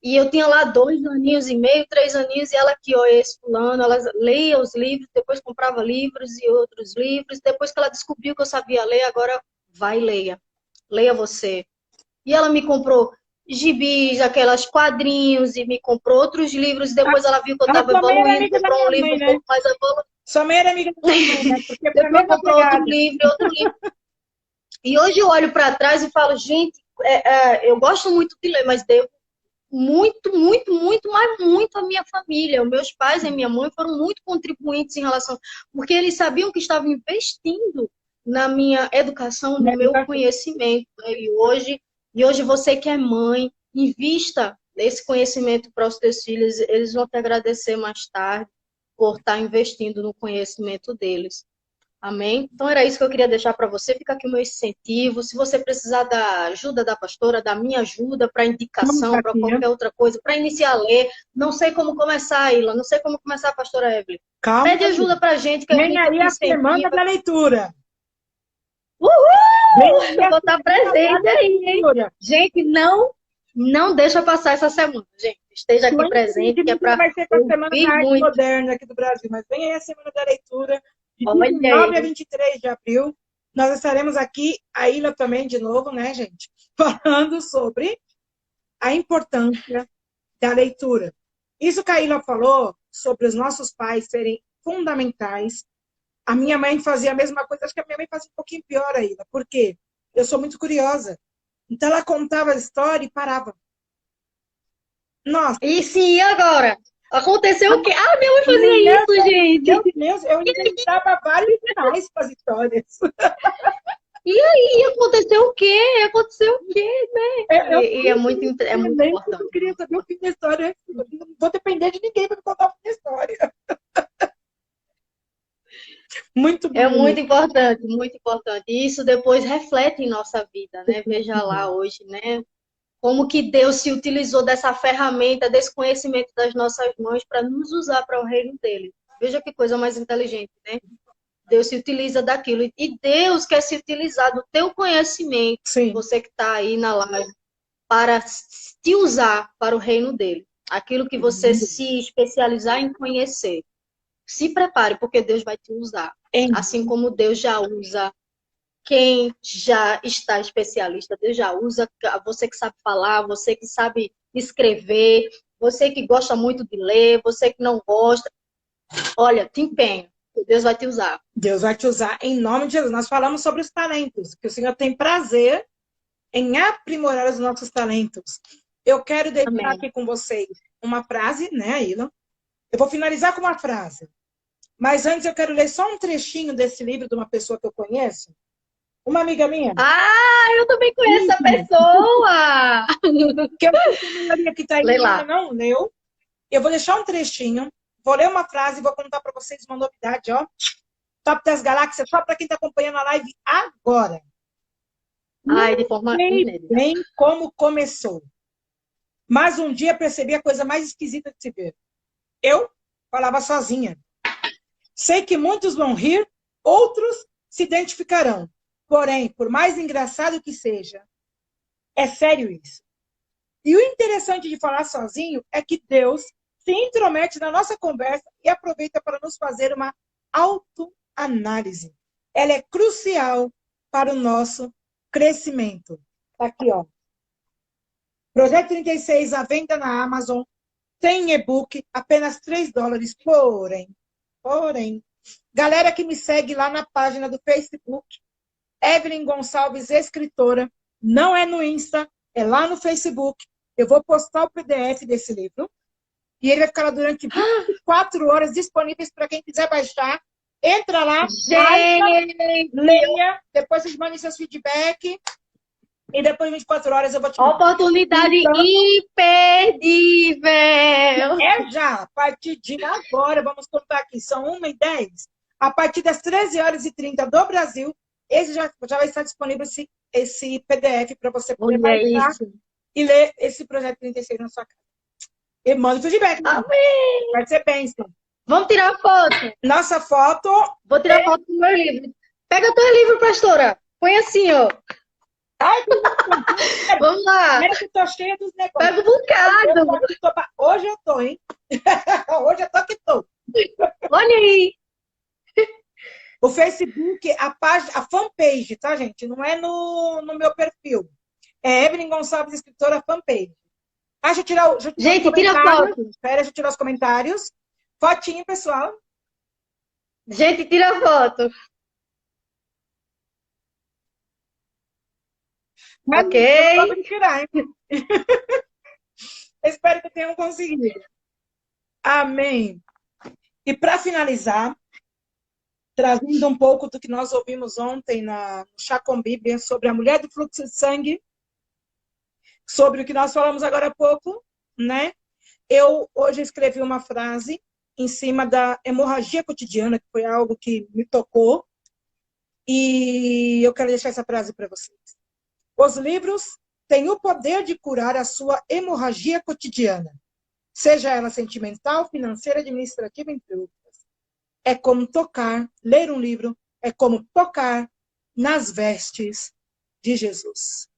E eu tinha lá 2 aninhos e meio, 3 aninhos, e ela aqui, ó, esse fulano, ela lia os livros, depois comprava livros e outros livros. Depois que ela descobriu que eu sabia ler, agora vai, leia. Leia você. E ela me comprou gibis, aquelas quadrinhos, e me comprou outros livros. Depois ela viu que eu estava evoluindo, comprou um livro um pouco mais evoluído. Sua mãe era amiga da minha mãe, né? Porque depois comprou outro livro. E hoje eu olho para trás e falo, gente, eu gosto muito de ler, mas devo muito, muito, muito, mas muito a minha família. Os meus pais e a minha mãe foram muito contribuintes em relação... Porque eles sabiam que estavam investindo na minha educação, no meu conhecimento. Né? E hoje você que é mãe, invista esse conhecimento para os seus filhos. Eles vão te agradecer mais tarde por estar investindo no conhecimento deles. Amém? Então era isso que eu queria deixar para você. Fica aqui o meu incentivo. Se você precisar da ajuda da pastora, da minha ajuda para indicação, para qualquer outra coisa, para iniciar a ler, não sei como começar, Ilha, não sei como começar, pastora Evelyn. Calma. Pede ajuda para a gente. Que vem aí a semana da leitura. Uhul! Eu vou estar presente aí. Gente, não deixa passar essa semana, gente. Esteja aqui presente, que é para vai ser com a semana da arte moderna aqui do Brasil, mas vem aí a semana da leitura. De 9 a 23 de abril, nós estaremos aqui, a Ilha também, de novo, né, gente? Falando sobre a importância da leitura. Isso que a Ilha falou sobre os nossos pais serem fundamentais. A minha mãe fazia a mesma coisa, acho que a minha mãe fazia um pouquinho pior ainda. Por quê? Eu sou muito curiosa. Então ela contava a história e parava. Nossa. E sim, agora? Aconteceu o quê? Ah, minha mãe fazia isso, gente. Meu Deus, eu inventava vários finais para as histórias. E aí, aconteceu o quê? Aconteceu o quê, né? E é muito importante. Eu queria saber o fim da história. Eu não vou depender de ninguém para me contar o fim da história. Muito bom. É muito importante, muito importante. E isso depois reflete em nossa vida, né? Veja lá hoje, né? Como que Deus se utilizou dessa ferramenta, desse conhecimento das nossas mãos para nos usar para o reino dele. Veja que coisa mais inteligente, né? Deus se utiliza daquilo. E Deus quer se utilizar do teu conhecimento. Sim. Você que está aí na live. para te usar para o reino dele. Aquilo que você se especializar em conhecer. Se prepare, porque Deus vai te usar. Assim como Deus já usa quem já está especialista, Deus já usa você que sabe falar, você que sabe escrever, você que gosta muito de ler, você que não gosta. Olha, te empenha, Deus vai te usar. Deus vai te usar em nome de Jesus. Nós falamos sobre os talentos, que o Senhor tem prazer em aprimorar os nossos talentos. Eu quero deixar aqui com vocês uma frase, né, Aila? Eu vou finalizar com uma frase. Mas antes eu quero ler só um trechinho desse livro de uma pessoa que eu conheço. Uma amiga minha. Ah, eu também conheço essa pessoa! Que eu maioria que está aí ainda não leu. Eu vou deixar um trechinho, vou ler uma frase e vou contar para vocês uma novidade, ó. Top das Galáxias, só para quem está acompanhando a live agora. Ai, de forma bem como começou. Mas um dia percebi a coisa mais esquisita de se ver. Eu falava sozinha. Sei que muitos vão rir, outros se identificarão. Porém, por mais engraçado que seja, é sério isso. E o interessante de falar sozinho é que Deus se intromete na nossa conversa e aproveita para nos fazer uma autoanálise. Ela é crucial para o nosso crescimento. Tá aqui, ó. Projeto 36, à venda na Amazon, tem e-book, apenas $3. Porém, galera que me segue lá na página do Facebook, Evelyn Gonçalves, escritora, não é no Insta, é lá no Facebook. Eu vou postar o PDF desse livro e ele vai ficar lá durante 24 horas disponíveis para quem quiser baixar. Entra lá, baixa, leia, depois vocês mandem seus feedback e depois de 24 horas eu vou te... Oportunidade imperdível! É já, a partir de agora, vamos contar aqui, são 1h10. A partir das 13h30 do Brasil, esse já vai estar disponível esse PDF para você poder baixar e ler esse projeto 36 na sua casa. E manda o feedback. Amém! Vai ser bênção. Vamos tirar foto. Nossa foto. Vou tirar foto do meu livro. Pega teu livro, pastora. Põe assim, ó. Ai, vamos lá. Eu tô cheia dos negócios. Pega um bocado. Hoje eu tô, hein? Hoje eu tô que tô. Olha aí. O Facebook, a fanpage, tá, gente? Não é no meu perfil. É Evelyn Gonçalves, escritora, fanpage. Ah, deixa eu tirar gente, tira foto. Espera, deixa eu tirar os comentários. Fotinho, pessoal. Gente, tira foto. Mas ok. Eu vou tirar, hein? Espero que tenham conseguido. Amém. E para finalizar, trazendo um pouco do que nós ouvimos ontem no Chá com Bíblia sobre a mulher do fluxo de sangue, sobre o que nós falamos agora há pouco, né? Eu hoje escrevi uma frase em cima da hemorragia cotidiana, que foi algo que me tocou, e eu quero deixar essa frase para vocês. Os livros têm o poder de curar a sua hemorragia cotidiana, seja ela sentimental, financeira, administrativa, entre outras. É como ler um livro, é como tocar nas vestes de Jesus.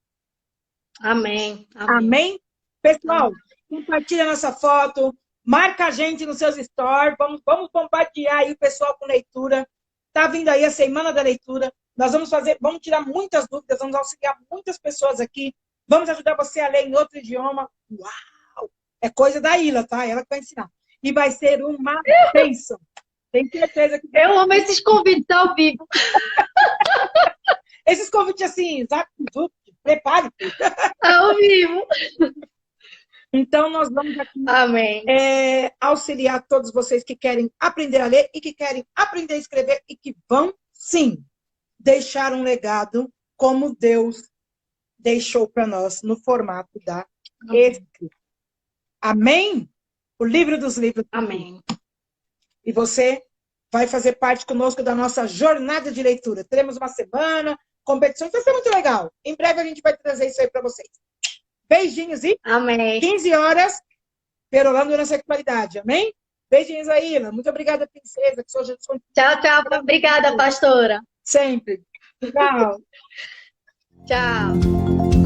Amém. Amém? Pessoal, compartilha nossa foto, marca a gente nos seus stories, vamos compartilhar aí o pessoal com leitura. Tá vindo aí a semana da leitura. Nós vamos tirar muitas dúvidas, vamos auxiliar muitas pessoas aqui, vamos ajudar você a ler em outro idioma. Uau! É coisa da Ilha, tá? Ela que vai ensinar. E vai ser uma bênção. Tenho certeza que... Eu amo esses convites ao vivo. Esses convites assim, prepare-se. Ao vivo. Então, nós vamos aqui auxiliar todos vocês que querem aprender a ler e que querem aprender a escrever e que vão, sim, deixar um legado como Deus deixou para nós no formato da escrita. Amém? O livro dos livros. Amém. E você vai fazer parte conosco da nossa jornada de leitura. Teremos uma semana, competições, vai ser muito legal. Em breve a gente vai trazer isso aí para vocês. Beijinhos e amém. 15 horas, perolando na sexualidade. Amém? Beijinhos aí, Ila. Muito obrigada, princesa. Que Jesus... Tchau, tchau. Obrigada, pastora. Sempre. Tchau. Tchau.